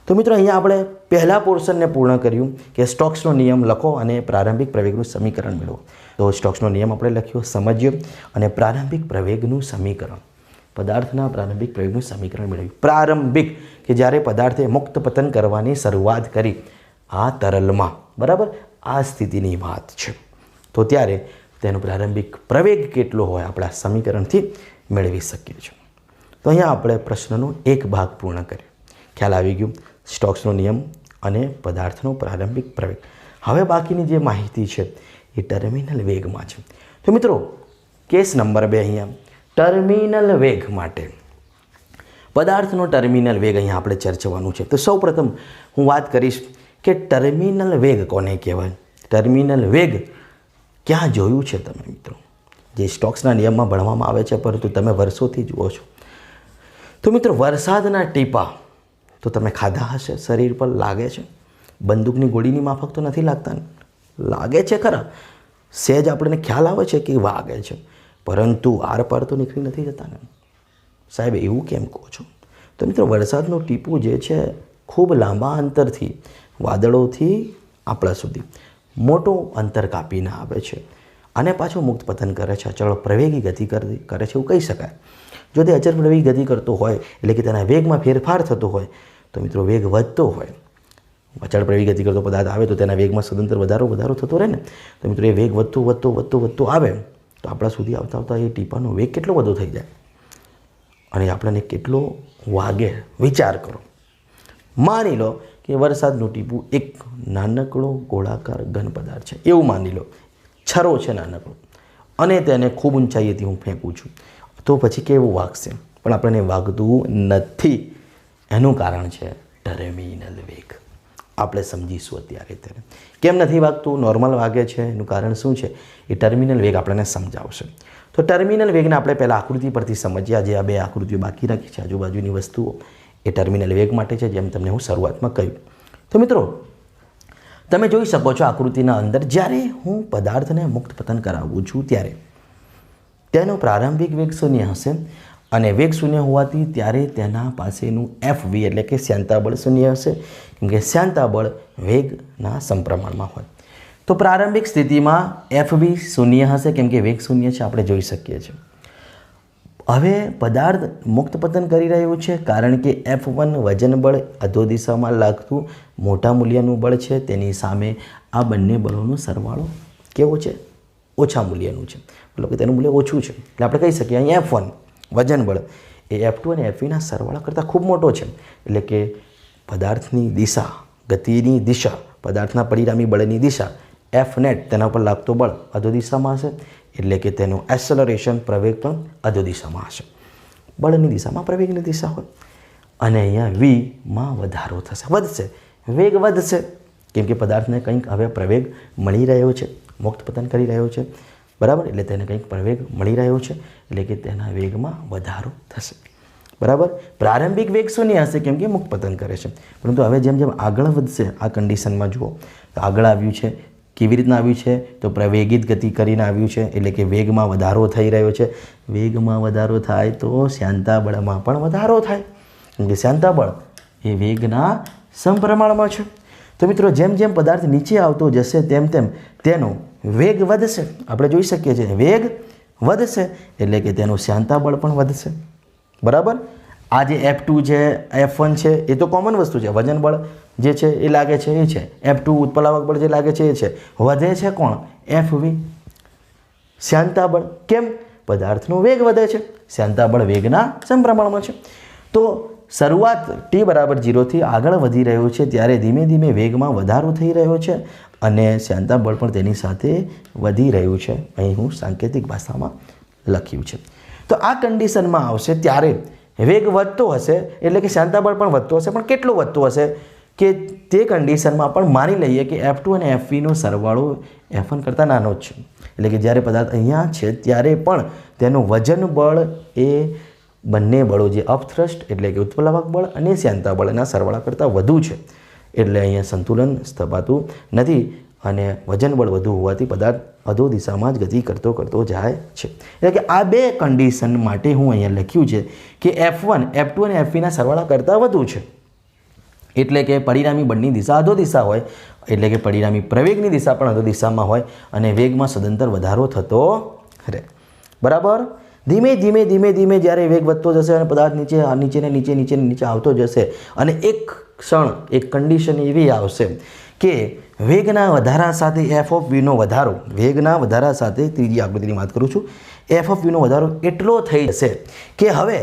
Speaker 1: તો મિત્રો અહીંયા આપણે પહેલા પોર્શનને પૂર્ણ કર્યું કે સ્ટોક્સનો નિયમ લખો અને પ્રારંભિક પ્રવેગનું સમીકરણ મેળવો. તો સ્ટોક્સનો નિયમ આપણે લખ્યો, સમજ્યો અને પ્રારંભિક પ્રવેગનું સમીકરણ, પદાર્થના પ્રારંભિક પ્રવેગનું સમીકરણ મેળવ્યું. પ્રારંભિક કે જ્યારે પદાર્થે મુક્ત પતન કરવાની શરૂઆત કરી આ તરલમાં, બરાબર, આ સ્થિતિની વાત છે, તો ત્યારે તેનો પ્રારંભિક પ્રવેગ કેટલો હોય આપણે આ સમીકરણથી મેળવી શકીએ છીએ. તો અહીંયા આપણે પ્રશ્નનો એક ભાગ પૂર્ણ કર્યો. ખ્યાલ આવી ગયું? સ્ટોક્સનો નિયમ અને પદાર્થનો પ્રારંભિક પ્રવેગ. હવે બાકીની જે માહિતી છે એ ટર્મિનલ વેગમાં છે. તો મિત્રો કેસ નંબર 2 અહીંયા ટર્મિનલ વેગ માટે પદાર્થનો ટર્મિનલ વેગ અહીંયા આપણે ચર્ચવાનું છે. તો સૌપ્રથમ હું વાત કરીશ કે ટર્મિનલ વેગ કોને કહેવાય. ટર્મિનલ વેગ ક્યાં જોયું છે તમે મિત્રો? જે સ્ટોક્સના નિયમમાં ભણવામાં આવે છે, પરંતુ તમે વર્ષોથી જુઓ છો. તો મિત્રો વરસાદના ટીપા તો તમે ખાધા હશે, શરીર પર લાગે છે. બંદૂકની ગોળીની માફક તો નથી લાગતા ને? લાગે છે ખરા, સહેજ આપણને ખ્યાલ આવે છે કે વાગે છે, પરંતુ આર પાર તો નીકળી નથી જતા ને સાહેબ, એવું કેમ કહો છો? તો મિત્રો વરસાદનું ટીપું જે છે ખૂબ લાંબા અંતરથી, વાદળોથી આપણા સુધી મોટો અંતર કાપીને આવે છે અને પાછું મુક્ત પતન કરે છે, અચળ પ્રવેગી ગતિ કરે છે એવું કહી શકાય. જો તે અચળ પ્રવેગી ગતિ કરતો હોય એટલે કે તેના વેગમાં ફેરફાર થતો હોય તો મિત્રો વેગ વધતો હોય. અચળ પ્રવેગી ગતિ કરતો પદાર્થ આવે તો તેના વેગમાં સદંતર વધારો થતો રહે ને. તો મિત્રો એ વેગ વધતો આવે તો આપણા સુધી આવતા એ ટીપાનો વેગ કેટલો બધો થઈ જાય અને આપણને કેટલો વાગે વિચાર કરો. માની લો કે વરસાદનું ટીપું એક નાનકડો ગોળાકાર ઘન પદાર્થ છે એવું માની લો, છરો છે નાનકડો, અને તેને ખૂબ ઊંચાઈએથી હું ફેંકું છું, તો પછી કેવું વાગશે? પણ આપણને વાગતું નથી. એનું કારણ છે ટર્મિનલ વેગ. આપણે સમજીશું અત્યારે તેને કેમ નથી વાગતું, નોર્મલ વાગે છે, એનું કારણ શું છે એ ટર્મિનલ વેગ આપણને સમજાવશે. તો ટર્મિનલ વેગને આપણે પહેલાં આકૃતિ પરથી સમજ્યા. જે આ બે આકૃતિઓ બાકી રાખી છે આજુબાજુની વસ્તુઓ, એ ટર્મિનલ વેગ માટે છે, જેમ તમને હું શરૂઆતમાં કહ્યું. તો મિત્રો તમે જોઈ શકો છો આકૃતિના અંદર, જ્યારે હું પદાર્થને મુક્ત પતન કરાવું છું ત્યારે તેનો પ્રારંભિક વેગ શૂન્ય હશે અને વેગ શૂન્ય હોવાથી ત્યારે તેના પાસેનું FV એટલે કે શ્યાનતા બળ શૂન્ય હશે, કેમ કે શ્યાનતા બળ વેગના સમપ્રમાણમાં હોય. તો પ્રારંભિક સ્થિતિમાં FV શૂન્ય હશે કેમ કે વેગ શૂન્ય છે, આપણે જોઈ શકીએ છીએ. હવે પદાર્થ મુક્ત પતન કરી રહ્યું છે કારણ કે F1 વજન બળ અધો દિશામાં લાગતું મોટા મૂલ્યનું બળ છે, તેની સામે આ બંને બળોનો સરવાળો કેવો છે? ઓછા મૂલ્યનું છે, મતલબ કે તેનું મૂલ્ય ઓછું છે. એટલે આપણે કહી શકીએ અહીંયા F1 વજન બળ એ F2 અને F3ના સરવાળા કરતાં ખૂબ મોટો છે. એટલે કે પદાર્થની દિશા, ગતિની દિશા, પદાર્થના પરિણામી બળની દિશા F નેટ, તેના પર લાગતો બળ અધો દિશામાં હશે, એટલે કે તેનું એક્સલરેશન પ્રવેગ પણ અધો દિશામાં હશે. બળની દિશામાં પ્રવેગની દિશા હોય અને અહીંયા Vમાં વધારો થશે, વધશે, વેગ વધશે કેમ કે પદાર્થને કંઈક હવે પ્રવેગ મળી રહ્યો છે, મુક્ત પતન કરી રહ્યો છે, બરાબર, એટલે તેને કંઈક પ્રવેગ મળી રહ્યો છે, એટલે કે તેના વેગમાં વધારો થશે, બરાબર. પ્રારંભિક વેગ શૂન્ય હશે કેમ કે મુક્ત પતન કરે છે, પરંતુ હવે જેમ જેમ આગળ વધશે આ કન્ડિશનમાં જુઓ તો આગળ આવ્યું છે, કેવી રીતના આવ્યું છે? તો પ્રવેગિત ગતિ કરીને આવ્યું છે, એટલે કે વેગમાં વધારો થઈ રહ્યો છે. વેગમાં વધારો થાય તો શ્યાનતા બળમાં પણ વધારો થાય, કેમ કે શ્યાનતા બળ એ વેગના સમપ્રમાણમાં છે. તો મિત્રો જેમ જેમ પદાર્થ નીચે આવતો જશે તેમ તેમ તેનો વેગ વધશે. આપણે જોઈ શકીએ છીએ વેગ વધશે એટલે કે તેનું શ્યાનતા બળ પણ વધશે, બરાબર. આ જે F2 છે F1 છે એ તો કોમન વસ્તુ છે, વજન બળ જે છે એ લાગે છે એ છે, F2 ઉત્પ્લાવક બળ જે લાગે છે એ છે, વધે છે કોણ? FV શ્યાનતા બળ. કેમ? પદાર્થનો વેગ વધે છે, શ્યાનતા બળ વેગના સમપ્રમાણમાં છે. તો શરૂઆત t બરાબર 0થી આગળ વધી રહ્યો છે ત્યારે ધીમે ધીમે વેગમાં વધારો થઈ રહ્યો છે અને શ્યાનતા બળ પણ તેની સાથે વધી રહ્યું છે. અહીં હું સાંકેતિક ભાષામાં લખ્યું છે. તો આ કન્ડિશનમાં આવશે ત્યારે વેગ વધતો હશે એટલે કે શ્યાનતા બળ પણ વધતો હશે, પણ કેટલો વધતો હશે કે તે કન્ડિશનમાં પણ માની લઈએ કે F2 અને FVનો સરવાળો F1 કરતાં નાનો જ છે. એટલે કે જ્યારે પદાર્થ અહીંયા છે ત્યારે પણ તેનું વજન બળ એ બંને બળો જે અપથ્રસ્ટ એટલે કે ઉત્પ્લાવક બળ અને શ્યાનતા બળના સરવાળા કરતાં વધુ છે. એટલે અહીંયા સંતુલન સ્થપાતું નથી અને વજન બળ વધુ હોવાથી પદાર્થ અધો દિશામાં જ ગતિ કરતો જાય છે. એટલે કે આ બે કન્ડિશન માટે હું અહીંયા લખ્યું છે કે F1 F2 અને FVના સરવાળા કરતાં વધુ છે. એટલે કે પરિણામી બળની દિશા અધો દિશા હોય, એટલે કે પરિણામી પ્રવેગની દિશા પણ અધો દિશામાં હોય અને વેગમાં સદંતર વધારો થતો રહે. બરાબર. ધીમે ધીમે જ્યારે વેગ વધતો જશે અને પદાર્થ નીચે આવતો જશે અને એક ક્ષણ એક કન્ડિશન એવી આવશે કે વેગના વધારા સાથે F(v)નો વધારો, વેગના વધારા સાથે ત્રીજી આકૃતિની વાત કરું છું, F(v)નો વધારો એટલો થઈ જશે કે હવે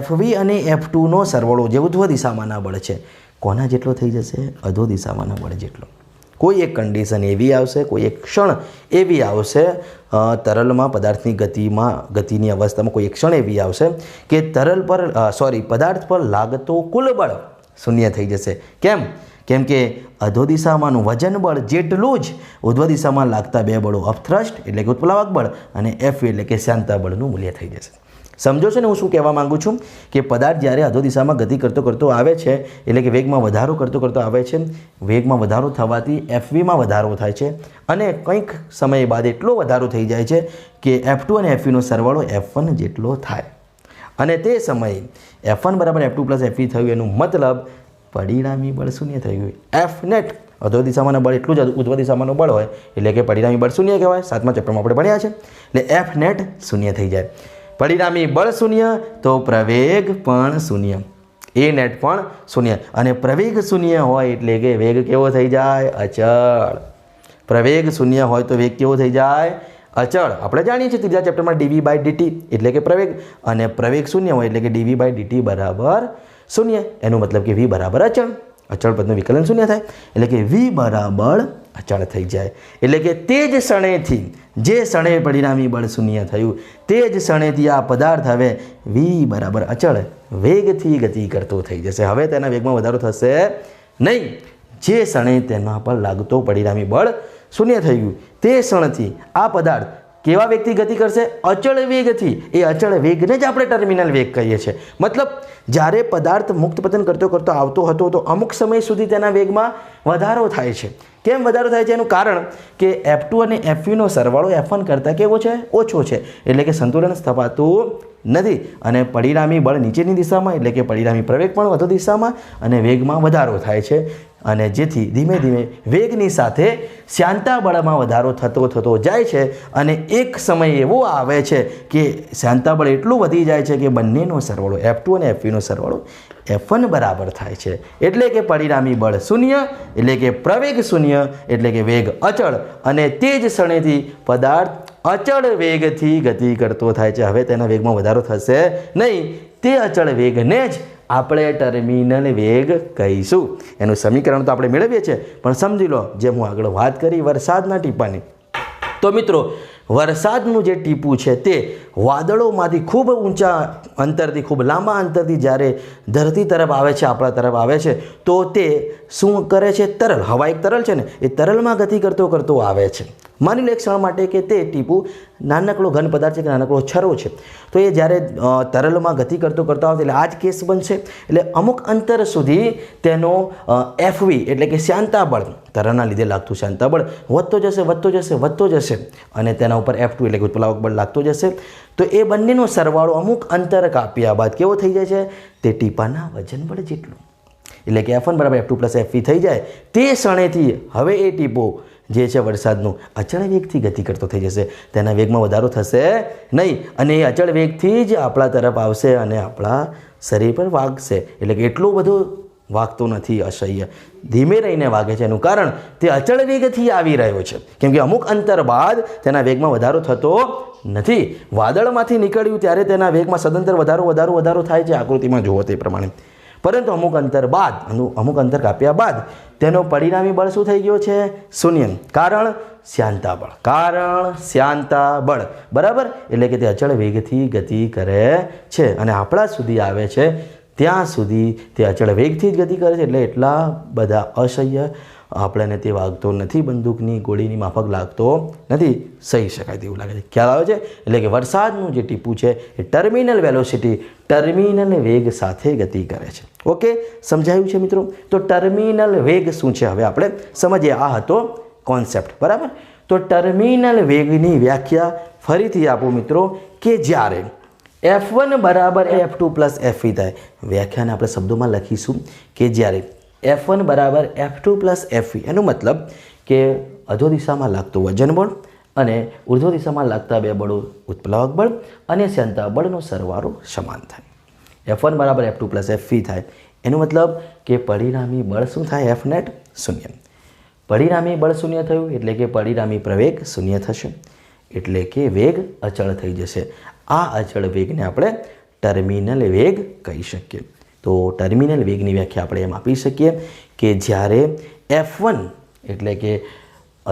Speaker 1: FV અને F2નો સરવાળો જે ઉધ્વ દિશામાંના બળ છે કોના જેટલો થઈ જશે? અધો દિશામાંના બળ જેટલો. કોઈ એક કન્ડિશન એવી આવશે, કોઈ એક ક્ષણ એવી આવશે તરલમાં પદાર્થની ગતિની અવસ્થામાં કોઈ એક ક્ષણ એવી આવશે કે પદાર્થ પર લાગતો કુલ બળ શૂન્ય થઈ જશે. કેમ કે અધો દિશામાંનું વજન બળ જેટલું જ ઉધ્વ દિશામાં લાગતા બે બળો અપથ્રસ્ટ એટલે કે ઉત્પ્લાવક બળ અને FV એટલે કે શ્યાનતા બળનું મૂલ્ય થઈ જશે. સમજો છો ને હું શું કહેવા માંગુ છું? કે પદાર્થ જ્યારે અધો દિશામાં ગતિ કરતો આવે છે એટલે કે વેગમાં વધારો કરતો આવે છે, વેગમાં વધારો થવાથી FVમાં વધારો થાય છે અને કંઈક સમય બાદ એટલો વધારો થઈ જાય છે કે F2 અને FVનો સરવાળો F1 જેટલો થાય અને તે સમયે F1 બરાબર F2 પ્લસ FV થયું. એનું મતલબ પરિણામી બળ શૂન્ય થયું. F નેટ અધો દિશામાંના બળ એટલું જ ઉધ્વ દિશામાંનું બળ હોય એટલે કે પરિણામી બળ શૂન્ય કહેવાય. 7મા ચેપ્ટરમાં આપણે ભણ્યા છે. એટલે F નેટ શૂન્ય થઈ જાય. પરિણામી બળ શૂન્ય તો પ્રવેગ પણ શૂન્ય, એ નેટ પણ શૂન્ય અને પ્રવેગ શૂન્ય હોય એટલે કે વેગ કેવો થઈ જાય? અચળ. પ્રવેગ શૂન્ય હોય તો વેગ કેવો થઈ જાય? અચળ. આપણે જાણીએ છીએ ત્રીજા ચેપ્ટરમાં dv/dt એટલે કે પ્રવેગ, અને પ્રવેગ શૂન્ય હોય એટલે કે dv/dt બરાબર શૂન્ય. એનો મતલબ કે v બરાબર અચળ. અચળ પદનું વિકલન શૂન્ય થાય એટલે કે v બરાબર અચળ થઈ જાય. એટલે કે તે જ ક્ષણેથી જે ક્ષણે પરિણામી બળ શૂન્ય થયું તે જ ક્ષણેથી આ પદાર્થ હવે v બરાબર અચળ વેગથી ગતિ કરતો થઈ જશે. હવે તેના વેગમાં વધારો થશે નહીં. જે ક્ષણે તેના પર લાગતો પરિણામી બળ શૂન્ય થઈ ગયું તે ક્ષણથી આ પદાર્થ કેવા વેગથી ગતિ કરશે? અચળ વેગથી. એ અચળ વેગને જ આપણે ટર્મિનલ વેગ કહીએ છીએ. મતલબ જ્યારે પદાર્થ મુક્ત પતન કરતો આવતો હતો તો અમુક સમય સુધી તેના વેગમાં વધારો થાય છે. કેમ વધારો થાય છે? એનું કારણ કે F2 અને FVનો સરવાળો F1 કરતાં કેવો છે? ઓછો છે. એટલે કે સંતુલન સ્થપાતું નથી અને પરિણામી બળ નીચેની દિશામાં એટલે કે પરિણામી પ્રવેગ પણ વધુ દિશામાં અને વેગમાં વધારો થાય છે અને જેથી ધીમે ધીમે વેગની સાથે શ્યાનતા બળમાં વધારો થતો જાય છે અને એક સમય એવો આવે છે કે શ્યાનતા બળ એટલું વધી જાય છે કે બંનેનો સરવાળો F2 અને FVનો સરવાળો F1 બરાબર થાય છે. એટલે કે પરિણામી બળ શૂન્ય એટલે કે પ્રવેગ શૂન્ય એટલે કે વેગ અચળ અને તે જ ક્ષણેથી પદાર્થ અચળ વેગથી ગતિ કરતો થાય છે. હવે તેના વેગમાં વધારો થશે નહીં. તે અચળ વેગને જ આપણે ટર્મિનલ વેગ કહીશું. એનું સમીકરણ તો આપણે મેળવીએ છીએ પણ સમજી લો જેમ હું આગળ વાત કરી વરસાદના ટીપાની, તો મિત્રો વરસાદનું જે ટીપું છે તે વાદળોમાંથી ખૂબ ઊંચા અંતરથી, ખૂબ લાંબા અંતરથી જ્યારે ધરતી તરફ આવે છે, આપણા તરફ આવે છે તો તે શું કરે છે? તરલ, હવા એક તરલ છે ને, એ તરલમાં ગતિ કરતો આવે છે. માની લો એક ક્ષણ માટે કે તે ટીપું નાનકડો ઘન પદાર્થ છે કે નાનકડો છરો છે, તો એ જ્યારે તરલમાં ગતિ કરતો આવશે એટલે આ જ કેસ બનશે. એટલે અમુક અંતર સુધી તેનો FV એટલે કે શ્યાનતા બળ, તરલના લીધે લાગતું શ્યાનતા બળ વધતો જશે અને તેના ઉપર F2 એટલે કે ઉત્પ્લાવક બળ લાગતો જશે. તો એ બંનેનો સરવાળો અમુક અંતર કાપ્યા બાદ કેવો થઈ જાય છે? તે ટીપાના વજન બળ જેટલું. એટલે કે F1 બરાબર F2 પ્લસ FV થઈ જાય તે ક્ષણેથી હવે એ ટીપો જે છે વરસાદનું અચળ વેગથી ગતિ કરતો થઈ જશે. તેના વેગમાં વધારો થશે નહીં અને એ અચળ વેગથી જ આપણા તરફ આવશે અને આપણા શરીર પર વાગશે. એટલે કે એટલું બધું વાગતો નથી અસહ્ય, ધીમે રહીને વાગે છે. એનું કારણ તે અચળ વેગથી આવી રહ્યો છે, કેમ કે અમુક અંતર બાદ તેના વેગમાં વધારો થતો નથી. વાદળમાંથી નીકળ્યું ત્યારે તેના વેગમાં સદંતર વધારો થાય છે, આકૃતિમાં જુઓ તે પ્રમાણે. પરંતુ અમુક અંતર કાપ્યા બાદ તેનો પરિણામી બળ શું થઈ ગયો છે? શૂન્ય. કારણ શ્યાનતા બળ. બરાબર, એટલે કે તે અચળ વેગથી ગતિ કરે છે અને આપણા સુધી આવે છે ત્યાં સુધી તે અચળ વેગથી જ ગતિ કરે છે. એટલે એટલા બધા અસહ્ય આપણને તે વાગતો નથી, બંદૂકની ગોળીની માફક લાગતો નથી, સહી શકાય તેવું લાગે છે. ખ્યાલ આવે છે? એટલે કે વરસાદનું જે ટીપું છે એ ટર્મિનલ વેલોસિટી, ટર્મિનલ વેગ સાથે ગતિ કરે છે. ઓકે, સમજાયું છે મિત્રો? તો ટર્મિનલ વેગ શું છે હવે આપણે સમજીએ. આ હતો કોન્સેપ્ટ. બરાબર, તો ટર્મિનલ વેગની વ્યાખ્યા ફરીથી આપું મિત્રો, કે જ્યારે F1 બરાબર F2 પ્લસ F3 થાય. વ્યાખ્યાને આપણે શબ્દોમાં લખીશું કે જ્યારે F1 બરાબર F2 પ્લસ F3, એનો મતલબ કે અધો દિશામાં લાગતું વજન બળ અને ઉર્ધ્વ દિશામાં લાગતા બે બળો ઉત્પ્લાવક બળ અને શ્યાનતા બળનો સરવાળો સમાન થાય. F1 બરાબર F2 પ્લસ F3 થાય, એનો મતલબ કે પરિણામી બળ શું થાય? F નેટ શૂન્ય. પરિણામી બળ શૂન્ય થયું એટલે કે પરિણામી પ્રવેગ શૂન્ય થશે, એટલે કે વેગ અચળ થઈ જશે. આ અચળ વેગને આપણે ટર્મિનલ વેગ કહી શકીએ. તો ટર્મિનલ વેગની વ્યાખ્યા આપણે એમ આપી શકીએ કે જ્યારે F1 એટલે કે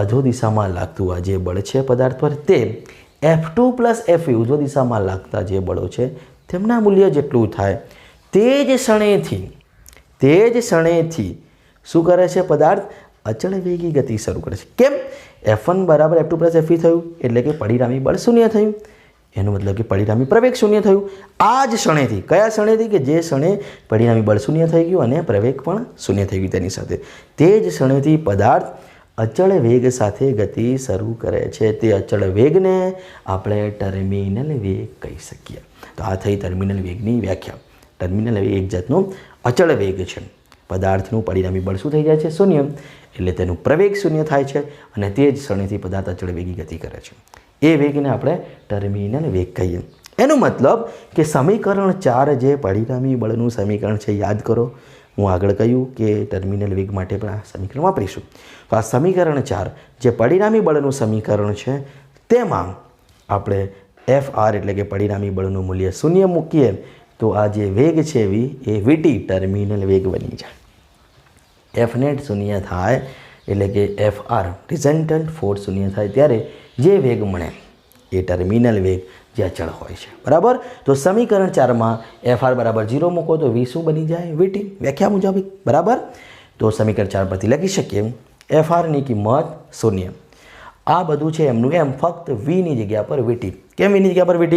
Speaker 1: અધો દિશામાં લાગતું આ જે બળ છે પદાર્થ પર, તે F2 પ્લસ F3 ઉર્ધ્વ દિશામાં લાગતા જે બળો છે તેમના મૂલ્ય જેટલું થાય, તે જ ક્ષણેથી શું કરે છે પદાર્થ? અચળ વેગી ગતિ શરૂ કરે છે. કેમ? F1 બરાબર F2 પ્લસ F3 થયું એટલે કે પરિણામી બળ શૂન્ય થયું, એનો મતલબ કે પરિણામી પ્રવેગ શૂન્ય થયું. આ જ ક્ષણેથી, કયા ક્ષણેથી? કે જે ક્ષણે પરિણામી બળ શૂન્ય થઈ ગયું અને પ્રવેગ પણ શૂન્ય થઈ ગયું તેની સાથે, તે જ ક્ષણેથી પદાર્થ અચળ વેગ સાથે ગતિ શરૂ કરે છે. તે અચળ વેગને આપણે ટર્મિનલ વેગ કહી શકીએ. તો આ થઈ ટર્મિનલ વેગની વ્યાખ્યા. ટર્મિનલ વેગ એક જાતનો અચળ વેગ છે. પદાર્થનું પરિણામી બળ શું થઈ જાય છે? શૂન્ય. એટલે તેનું પ્રવેગ શૂન્ય થાય છે અને તે જ ક્ષણેથી પદાર્થ અચળ વેગી ગતિ કરે છે. એ વેગને આપણે ટર્મિનલ વેગ કહીએ. એનો મતલબ કે સમીકરણ 4 જે પરિણામી બળનું સમીકરણ છે, યાદ કરો. હું આગળ કહ્યું કે ટર્મિનલ વેગ માટે પણ આ સમીકરણ વાપરીશું. તો આ સમીકરણ 4 જે પરિણામી બળનું સમીકરણ છે, તેમાં આપણે FR એટલે કે પરિણામી બળનું મૂલ્ય શૂન્ય મૂકીએ તો આ જે વેગ છે એ VT ટર્મિનલ વેગ બની જાય. F નેટ શૂન્ય થાય એટલે કે FR રિઝલ્ટન્ટ ફોર્સ શૂન્ય થાય ત્યારે જે વેગ મળે એ ટર્મિનલ વેગ જે અચળ હોય છે. બરાબર, તો સમીકરણ 4માં FR બરાબર 0 મૂકો તો V શું બની જાય? VT. વ્યાખ્યા મુજબ. બરાબર, તો સમીકરણ 4 પરથી લખી શકીએ FRની કિંમત શૂન્ય. આ બધું છે એમનું એમ, ફક્ત Vની જગ્યા પર VT. કેમ Vની જગ્યા પર VT?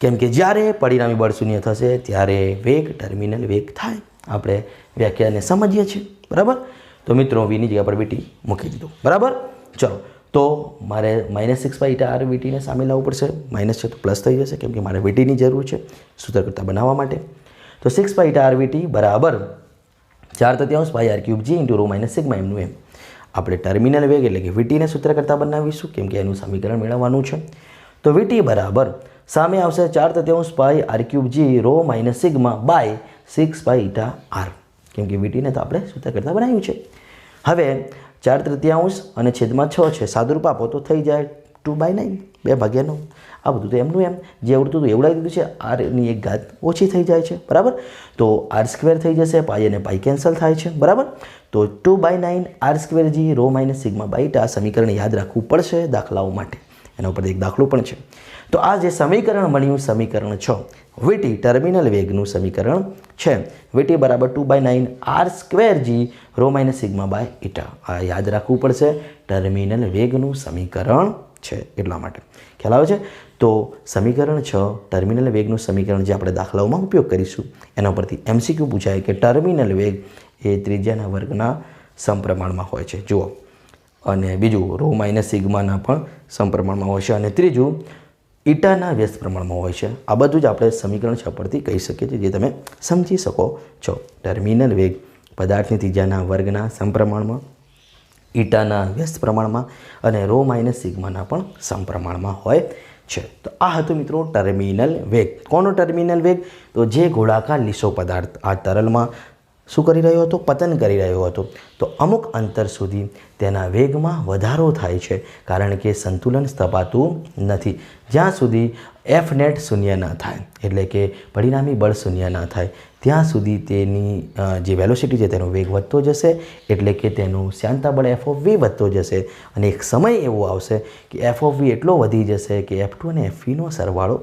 Speaker 1: કેમ કે જ્યારે પરિણામી બળ શૂન્ય થશે ત્યારે વેગ ટર્મિનલ વેગ થાય. આપણે વ્યાખ્યાને સમજીએ છીએ. બરાબર, તો મિત્રો Vની જગ્યા પર VT મૂકી દીધું. બરાબર, ચલો. તો મારે -6π/r VTને સામે લાવવું પડશે. માઇનસ છે તો પ્લસ થઈ જશે, કેમ કે મારે VTની જરૂર છે સૂત્ર કરતાં બનાવવા માટે. તો 6π/r VT બરાબર 4/3πr³ g × ρ - σ એમનું એમ. આપણે ટર્મિનલ વેગ એટલે કે VTને સૂત્ર કરતાં બનાવીશું, કેમ કે એનું સમીકરણ મેળવવાનું છે. તો VT બરાબર સામે આવશે 4/3πr³ g ρ - σ બાય 6π/r, કેમ કે VTને તો આપણે સૂત્ર કરતાં બનાવ્યું છે. હવે 4/3 અને છેદમાં 6 છે, સાદુરૂપ આપો તો થઈ જાય 2/9, 2/9. આ બધું તો એમનું એમ જે આવડતું હતું એવડાવી દીધું છે. r ની 1 ઘાત ઓછી થઈ જાય છે. બરાબર, તો r² થઈ જશે, પાઈ અને પાઈ કેન્સલ થાય છે. બરાબર, તો 2/9 r² g ρ - σ બાય આ સમીકરણ યાદ રાખવું પડશે દાખલાઓ માટે. એના ઉપર એક દાખલો પણ છે. તો આ જે સમીકરણ બન્યું, સમીકરણ 6 VT ટર્મિનલ વેગનું સમીકરણ છે. VT બરાબર 2/9 r² g ρ - σ બાય ઈટા. આ યાદ રાખવું પડશે, ટર્મિનલ વેગનું સમીકરણ છે એટલા માટે. ખ્યાલ આવે છે? તો સમીકરણ 6 ટર્મિનલ વેગનું સમીકરણ જે આપણે દાખલાઓમાં ઉપયોગ કરીશું એના પરથી MCQ પૂછાય કે ટર્મિનલ વેગ એ ત્રિજ્યાના વર્ગના સમપ્રમાણમાં હોય છે. જુઓ, અને બીજું ρ - σના પણ સમપ્રમાણમાં હોય છે, અને ત્રીજું ઈટાના વ્યસ્ત પ્રમાણમાં હોય છે. આ બધું જ આપણે સમીકરણ 6 પરથી કહી શકીએ છીએ, જે તમે સમજી શકો છો. ટર્મિનલ વેગ પદાર્થની ત્રિજ્યાના વર્ગના સમપ્રમાણમાં, ઈટાના વ્યસ્ત પ્રમાણમાં અને ρ - σના પણ સમપ્રમાણમાં હોય છે. તો આ હતું મિત્રો ટર્મિનલ વેગ. કોનો ટર્મિનલ વેગ? તો જે ગોળાકાર લીસો પદાર્થ આ તરલમાં શું કરી રહ્યો હતો? પતન કરી રહ્યો હતો. તો અમુક અંતર સુધી તેના વેગમાં વધારો થાય છે, કારણ કે સંતુલન સ્થપાતું નથી. જ્યાં સુધી એફ નેટ શૂન્ય ન થાય, એટલે કે પરિણામી બળ શૂન્ય ન થાય, ત્યાં સુધી તેની જે વેલોસિટી છે તેનો વેગ વધતો જશે, એટલે કે તેનું શ્યાનતા બળ એફ ઓફ વી વધતો જશે. અને એક સમય એવો આવશે કે એફ ઓફ વી એટલો વધી જશે કે F2 અને F3નો સરવાળો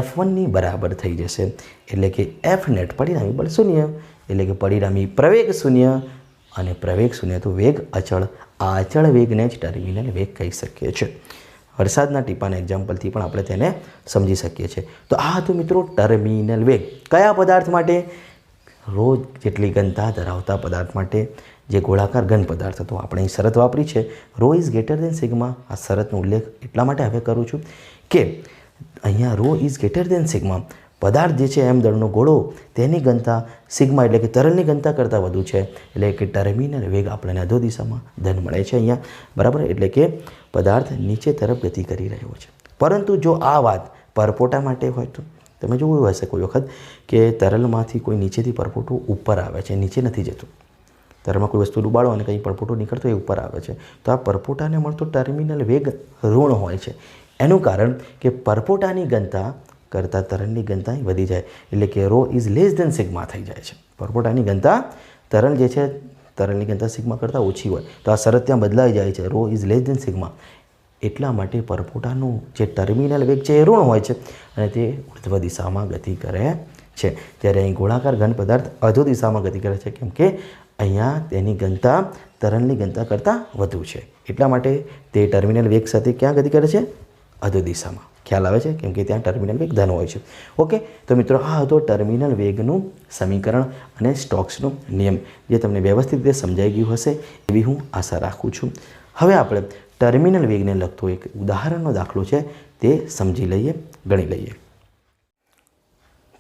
Speaker 1: F1ની બરાબર થઈ જશે, એટલે કે એફ નેટ પરિણામી બળ શૂન્ય, એટલે કે પરિણામી પ્રવેગ શૂન્ય, અને પ્રવેગ શૂન્ય તો વેગ અચળ. આ અચળ વેગને જ ટર્મિનલ વેગ કહી શકીએ છીએ. વરસાદના ટીપાના એક્ઝામ્પલથી પણ આપણે તેને સમજી શકીએ છીએ. તો આ હતું મિત્રો ટર્મિનલ વેગ. કયા પદાર્થ માટે? રો જેટલી ઘનતા ધરાવતા પદાર્થ માટે, જે ગોળાકાર ઘન પદાર્થ હતો. આપણે અહીં શરત વાપરી છે rho is greater than sigma. આ શરતનો ઉલ્લેખ એટલા માટે હવે કરું છું કે અહીંયા rho is greater than sigma, પદાર્થ જે છે એમ દળનો ગોળો, તેની ઘનતા સિગ્મા એટલે કે તરલની ઘનતા કરતાં વધુ છે, એટલે કે ટર્મિનલ વેગ આપણને અધો દિશામાં ધન મળે છે અહીંયા, બરાબર. એટલે કે પદાર્થ નીચે તરફ ગતિ કરી રહ્યો છે. પરંતુ જો આ વાત પરપોટા માટે હોય તો તમે જોયું હશે કોઈ વખત કે તરલમાંથી કોઈ નીચેથી પરપોટો ઉપર આવે છે, નીચે નથી જતું. તરલમાં કોઈ વસ્તુ ડૂબાડો અને કંઈ પરપોટો નીકળતો એ ઉપર આવે છે, તો આ પરપોટાને મળતો ટર્મિનલ વેગ ઋણ હોય છે. એનું કારણ કે પરપોટાની ઘનતા કરતાં તરલની ઘનતા વધી જાય, એટલે કે rho is less than sigma થઈ જાય છે. પરપોટાની ઘનતા તરલ જે છે તરલની ઘનતા સિગ્મા કરતાં ઓછી હોય, તો આ શરત ત્યાં બદલાઈ જાય છે, rho is less than sigma. એટલા માટે પરપોટાનું જે ટર્મિનલ વેગ છે એ ઋણ હોય છે, અને તે ઉર્ધ્વ દિશામાં ગતિ કરે છે. જ્યારે અહીં ગોળાકાર ઘન પદાર્થ અધો દિશામાં ગતિ કરે છે, કેમ કે અહીંયા તેની ઘનતા તરલની ઘનતા કરતાં વધુ છે. એટલા માટે તે ટર્મિનલ વેગ સાથે ક્યાં ગતિ કરે છે? અધો દિશામાં. ખ્યાલ આવે છે? કેમ કે ત્યાં ટર્મિનલ વેગ ધન હોય છે. ઓકે, તો મિત્રો આ હતો ટર્મિનલ વેગનું સમીકરણ અને સ્ટોક્સનો નિયમ, જે તમને વ્યવસ્થિત રીતે સમજાઈ ગયું હશે એવી હું આશા રાખું છું. હવે આપણે ટર્મિનલ વેગને લગતો એક ઉદાહરણનો દાખલો છે તે સમજી લઈએ, ગણી લઈએ.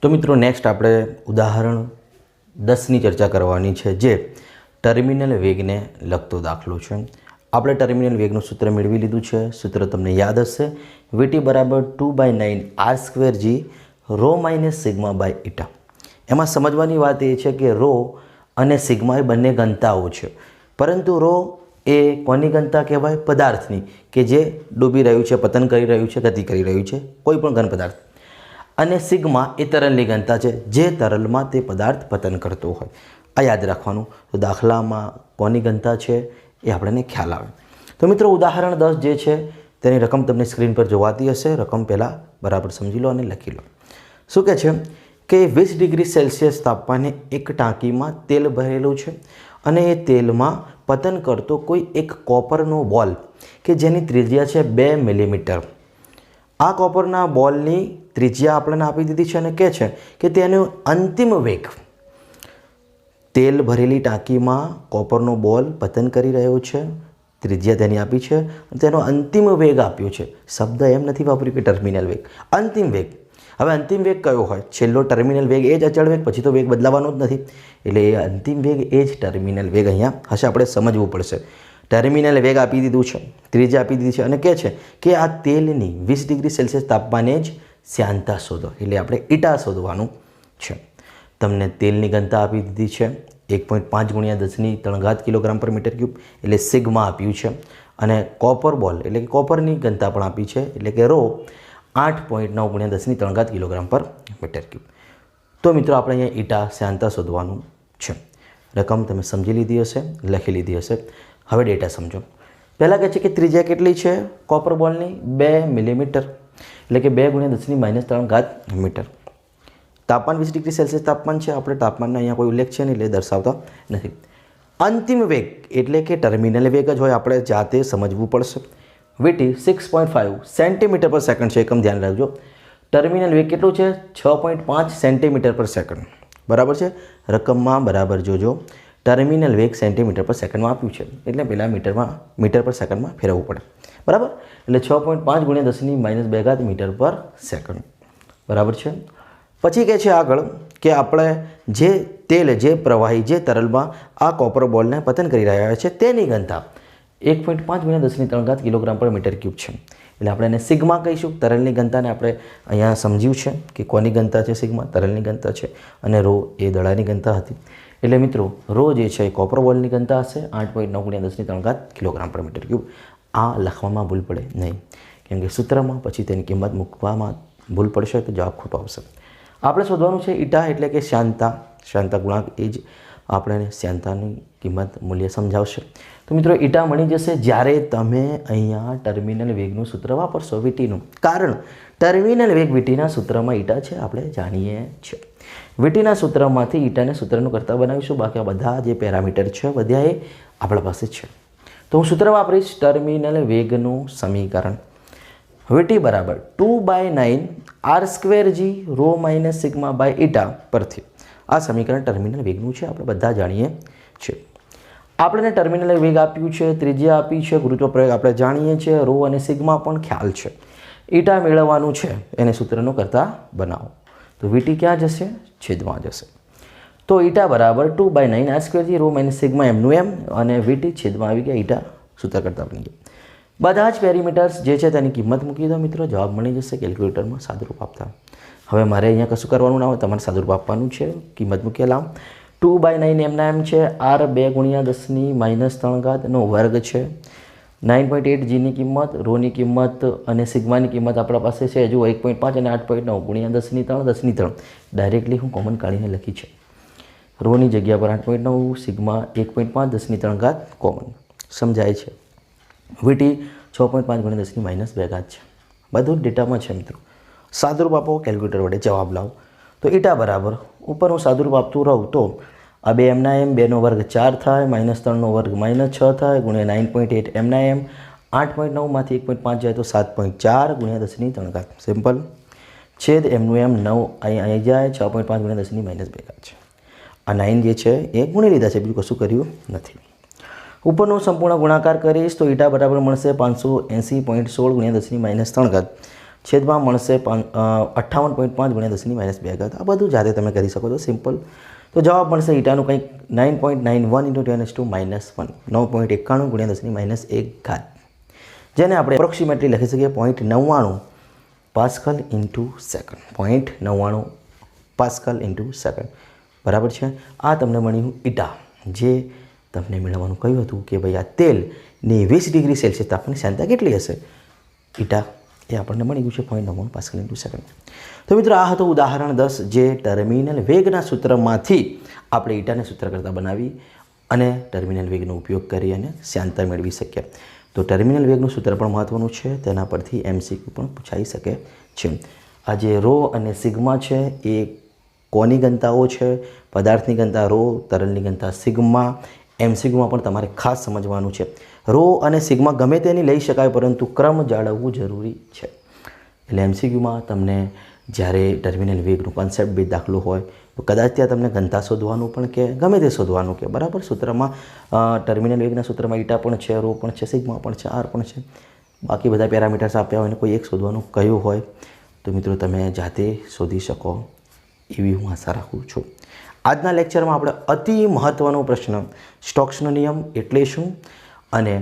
Speaker 1: તો મિત્રો નેક્સ્ટ આપણે ઉદાહરણ 10ની ચર્ચા કરવાની છે, જે ટર્મિનલ વેગને લગતો દાખલો છે. આપણે ટર્મિનલ વેગનું સૂત્ર મેળવી લીધું છે. સૂત્ર તમને યાદ હશે, VT બરાબર 2/9 R² G rho minus sigma by eta. એમાં સમજવાની વાત એ છે કે રો અને સિગ્મા એ બંને ઘનતાઓ છે, પરંતુ રો એ કોની ઘનતા કહેવાય? પદાર્થની, કે જે ડૂબી રહ્યું છે, પતન કરી રહ્યું છે, ગતિ કરી રહ્યું છે, કોઈ પણ ઘન પદાર્થ. અને સિગ્મા એ તરલની ઘનતા છે, જે તરલમાં તે પદાર્થ પતન કરતો હોય. આ યાદ રાખવાનું. તો દાખલામાં કોની ઘનતા છે એ આપણને ખ્યાલ આવે. તો મિત્રો ઉદાહરણ 10 જે છે તેની રકમ તમને સ્ક્રીન પર જોવાતી હશે. રકમ પહેલાં બરાબર સમજી લો અને લખી લો. શું કહે છે કે 20 ડિગ્રી સેલ્સિયસ તાપમાને એક ટાંકીમાં તેલ ભરેલું છે, અને એ તેલમાં પતન કરતો કોઈ એક કોપરનો બોલ કે જેની ત્રિજ્યા છે 2 મિલીમીટર. આ કોપરના બોલની ત્રિજ્યા આપણને આપી દીધી છે અને કહે છે કે તેનો અંતિમ વેગ, તેલ ભરેલી ટાંકીમાં કોપરનો બોલ પતન કરી રહ્યો છે, ત્રિજ્યા તેની આપી છે, તેનો અંતિમ વેગ આપ્યો છે. શબ્દ એમ નથી વાપર્યું કે ટર્મિનલ વેગ, અંતિમ વેગ. હવે અંતિમ વેગ કયો હોય? છેલ્લો ટર્મિનલ વેગ એ જ અચળ વેગ, પછી તો વેગ બદલાવાનો જ નથી, એટલે એ અંતિમ વેગ એ જ ટર્મિનલ વેગ અહીંયા હશે. આપણે સમજવું પડશે. ટર્મિનલ વેગ આપી દીધું છે, ત્રિજ્યા આપી દીધી છે, અને કહે છે કે આ તેલની 20 ડિગ્રી સેલ્સિયસ તાપમાને જ શ્યાનતા શોધો, એટલે આપણે ઇટા શોધવાનું છે. તમને તેલની ઘનતા આપી દીધી છે 1.5 × 10³ કિલોગ્રામ પર મીટર ક્યુબ, એટલે સિગ્મા આપ્યું છે. અને કોપર બોલ એટલે કે કોપરની ઘનતા પણ આપી છે, એટલે કે રો 8.9 × 10³ કિલોગ્રામ પર મીટર ક્યુબ. તો મિત્રો આપણે અહીંયા ઇટા શ્યાનતા શોધવાનું છે. રકમ તમે સમજી લીધી હશે, લખી લીધી હશે. હવે ડેટા સમજો. પહેલાં કહે છે કે ત્રિજ્યા કેટલી છે કોપર બોલની? 2 મિલીમીટર, એટલે કે 2 × 10³ મીટર. તાપમાન 20 ડિગ્રી સેલ્સિયસ તાપમાન છે. આપણે તાપમાનનો અહીંયા કોઈ ઉલ્લેખ છે નહીં, એટલે દર્શાવતા નથી. અંતિમ વેગ એટલે કે ટર્મિનલ વેગ જ હોય, આપણે જાતે સમજવું પડશે. VT 6.5 સેન્ટીમીટર પર સેકન્ડ છે, એકમ ધ્યાન રાખજો. ટર્મિનલ વેગ કેટલું છે? 6.5 સેન્ટીમીટર પર સેકન્ડ, બરાબર છે. રકમમાં બરાબર જોજો. ટર્મિનલ વેગ સેન્ટીમીટર પર સેકન્ડમાં આપ્યું છે, એટલે પહેલાં મીટર પર સેકન્ડમાં ફેરવવું પડે, બરાબર. એટલે 6.5 × 10⁻² મીટર પર સેકન્ડ, બરાબર છે. પછી કહે છે આગળ કે આપણે જે તેલ, જે પ્રવાહી, જે તરલમાં આ કોપર બોલને પતન કરી રહ્યા છે તેની ઘનતા 1.5 × 10³ કિલોગ્રામ પર મીટર ક્યુબ છે. એટલે આપણે એને સિગ્મા કહીશું. તરલની ઘનતાને આપણે અહીંયા સમજ્યું છે કે કોની ઘનતા છે સિગ્મા, તરલની ઘનતા છે, અને રો એ દડાની ઘનતા હતી. એટલે મિત્રો રો જે છે એ કોપર બોલની ઘનતા હશે 8.9 × 10³ કિલોગ્રામ પર મીટર ક્યુબ. આ લખવામાં ભૂલ પડે નહીં, કેમ કે સૂત્રમાં પછી તેની કિંમત મૂકવામાં ભૂલ પડશે તો જવાબ ખોટો આવશે. આપણે શોધવાનું છે ઈટા એટલે કે શ્યાનતા ગુણાંક. એ જ આપણે શ્યાનતાની કિંમત મૂલ્ય સમજાવશે. તો મિત્રો ઈટા મળી જશે જ્યારે તમે અહીંયા ટર્મિનલ વેગનું સૂત્ર વાપરશો, વીટીનું. કારણ ટર્મિનલ વેગ વીટીના સૂત્રમાં ઈટા છે આપણે જાણીએ છીએ. વીટીના સૂત્રમાંથી ઈટાને સૂત્રનું કરતા બનાવીશું. બાકી આ બધા જે પેરામીટર છે બધા એ આપણા પાસે છે. તો હું સૂત્ર વાપરીશ ટર્મિનલ વેગનું સમીકરણ. વીટી બરાબર 2/9 r²g rho minus sigma by eta પરથી આ સમીકરણ ટર્મિનલ વેગનું છે, આપણે બધા જાણીએ છીએ. આપણને ટર્મિનલ વેગ આપ્યું છે, ત્રિજ્યા આપી છે, ગુરુત્વ પ્રયોગ આપણે જાણીએ છીએ, રો અને સિગ્મા પણ ખ્યાલ છે. ઈટા મેળવવાનું છે, એને સૂત્રનું કરતા બનાવો. તો વીટી ક્યાં જશે? છેદમાં જશે. તો ઈટા બરાબર 2/9 r²g રો માઇનસ સિગ્મા એમનું એમ, અને વીટી છેદમાં આવી ગયા, ઈટા સૂત્ર કરતા બની ગયા. બધા જ પેરીમીટર્સ જે છે તેની કિંમત મૂકી દો મિત્રો, જવાબ મળી જશે કેલ્ક્યુલેટરમાં સાદુરૂપ આપતા. હવે મારે અહીંયા કશું કરવાનું ના હોય, તમારે સાદુરૂપ આપવાનું છે. કિંમત મૂકી લાવ. 2/9 એમના એમ છે, r 2 × 10 - 3 વર્ગ છે. 9.8 જીની કિંમત, રોની કિંમત અને સિગ્માની કિંમત આપણા પાસે છે હજુ 1.5 અને 8.9 × 10 3 ડાયરેક્ટલી હું કોમન કાઢીને લખી છે. રોની જગ્યા પર 8.9, સિગ્મા 1.5 10 3 કોમન સમજાય છે. વીટી 6.5 × 10 - 2 છે. બધું ડેટામાં છે મિત્રો. સાદુરૂપ આપો, કેલ્ક્યુલેટર વડે જવાબ લાવો. તો ઈટા બરાબર ઉપર હું સાદુરૂપ આપતું રહું તો આ 2 એમના એમ, 2 નો વર્ગ 4 થાય, -3 નો વર્ગ -6 થાય, ગુણ્યા 9.8 એમના એમ, 8.9 માંથી 1.5 જાય તો 7.4 × 10 3 સિમ્પલ. છેદ એમનું એમ 9 અહીં જાય, 6.5 × 10 - 2 છે. આ 9 જે છે એ ગુણી લીધા છે, બીજું કશું કર્યું નથી. ઉપરનો સંપૂર્ણ ગુણાકાર કરીશ તો ઈટા બરાબર મળશે 580.16 × 10 3 છેદમાં મળશે 58.5 × 10 2. આ બધું જાતે તમે કરી શકો છો, સિમ્પલ. તો જવાબ મળશે ઈટાનું કંઈક 9.91 × 10 - 1 9.91 × 10 - 1 જેને આપણે એપ્રોક્સિમેટલી લખી શકીએ 0.99 pascal into second. 0.99 pascal into second બરાબર છે. આ તમને મળ્યું ઈટા, જે તમને મેળવવાનું કહ્યું હતું કે ભાઈ આ તેલની 20 ડિગ્રી સેલ્સિયસ તાપમાનની શ્યાનતા કેટલી હશે. ઈટા એ આપણને મળી ગયું છે 0.99 પાસ્કલ ઇન્ટુ સેકન્ડ. તો મિત્રો આ હતું ઉદાહરણ 10, જે ટર્મિનલ વેગના સૂત્રમાંથી આપણે ઈટાને સૂત્ર કરતા બનાવી અને ટર્મિનલ વેગનો ઉપયોગ કરી અને શ્યાનતા મેળવી શકીએ. તો ટર્મિનલ વેગનું સૂત્ર પણ મહત્ત્વનું છે, તેના પરથી MCQ પણ પૂછાઈ શકે છે. આ જે રો અને સિગ્મા છે એ કોની ઘનતાઓ છે? પદાર્થની ઘનતા રો, તરલની ઘનતા સિગ્મા. MCQમાં પણ તમારે ખાસ સમજવાનું છે. રો અને સિગ્મા ગમે તેની લઈ શકાય, પરંતુ ક્રમ જાળવવું જરૂરી છે. એટલે MCQમાં તમને જ્યારે ટર્મિનલ વેગનું કોન્સેપ્ટ બેઝ દાખલો હોય તો કદાચ ત્યાં તમને ઘનતા શોધવાનું પણ કે ગમે તે શોધવાનું કે બરાબર. સૂત્રમાં ટર્મિનલ વેગના સૂત્રમાં ઈટા પણ છે, રો પણ છે, સિગ્મા પણ છે, આર પણ છે. બાકી બધા પેરામીટર્સ આપ્યા હોય અને કોઈ એક શોધવાનું કહ્યું હોય તો મિત્રો તમે જાતે શોધી શકો એવી હું આશા રાખું છું. આજના લેક્ચરમાં આપણે અતિ મહત્ત્વનો પ્રશ્ન સ્ટોક્સનો નિયમ એટલે શું અને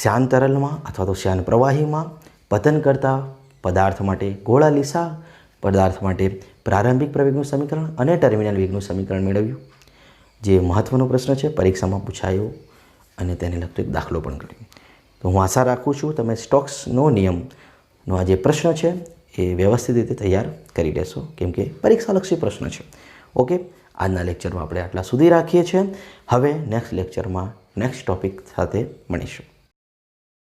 Speaker 1: શ્યાન તરલમાં અથવા તો શ્યાન પ્રવાહીમાં પતન કરતા પદાર્થ માટે ગોળા લીસા પદાર્થ માટે પ્રારંભિક પ્રવેગનું સમીકરણ અને ટર્મિનલ વેગનું સમીકરણ મેળવ્યું, જે મહત્ત્વનો પ્રશ્ન છે, પરીક્ષામાં પૂછાયો અને તેને લગતો એક દાખલો પણ કર્યો. તો હું આશા રાખું છું તમે સ્ટોક્સનો નિયમનો આ જે પ્રશ્ન છે એ વ્યવસ્થિત રીતે તૈયાર કરી લેશો, કેમ કે પરીક્ષાલક્ષી પ્રશ્ન છે. ઓકે, આજના લેક્ચરમાં આપણે આટલા સુધી રાખીએ છીએ. હવે નેક્સ્ટ લેક્ચરમાં નેક્સ્ટ ટૉપિક સાથે મળીશું.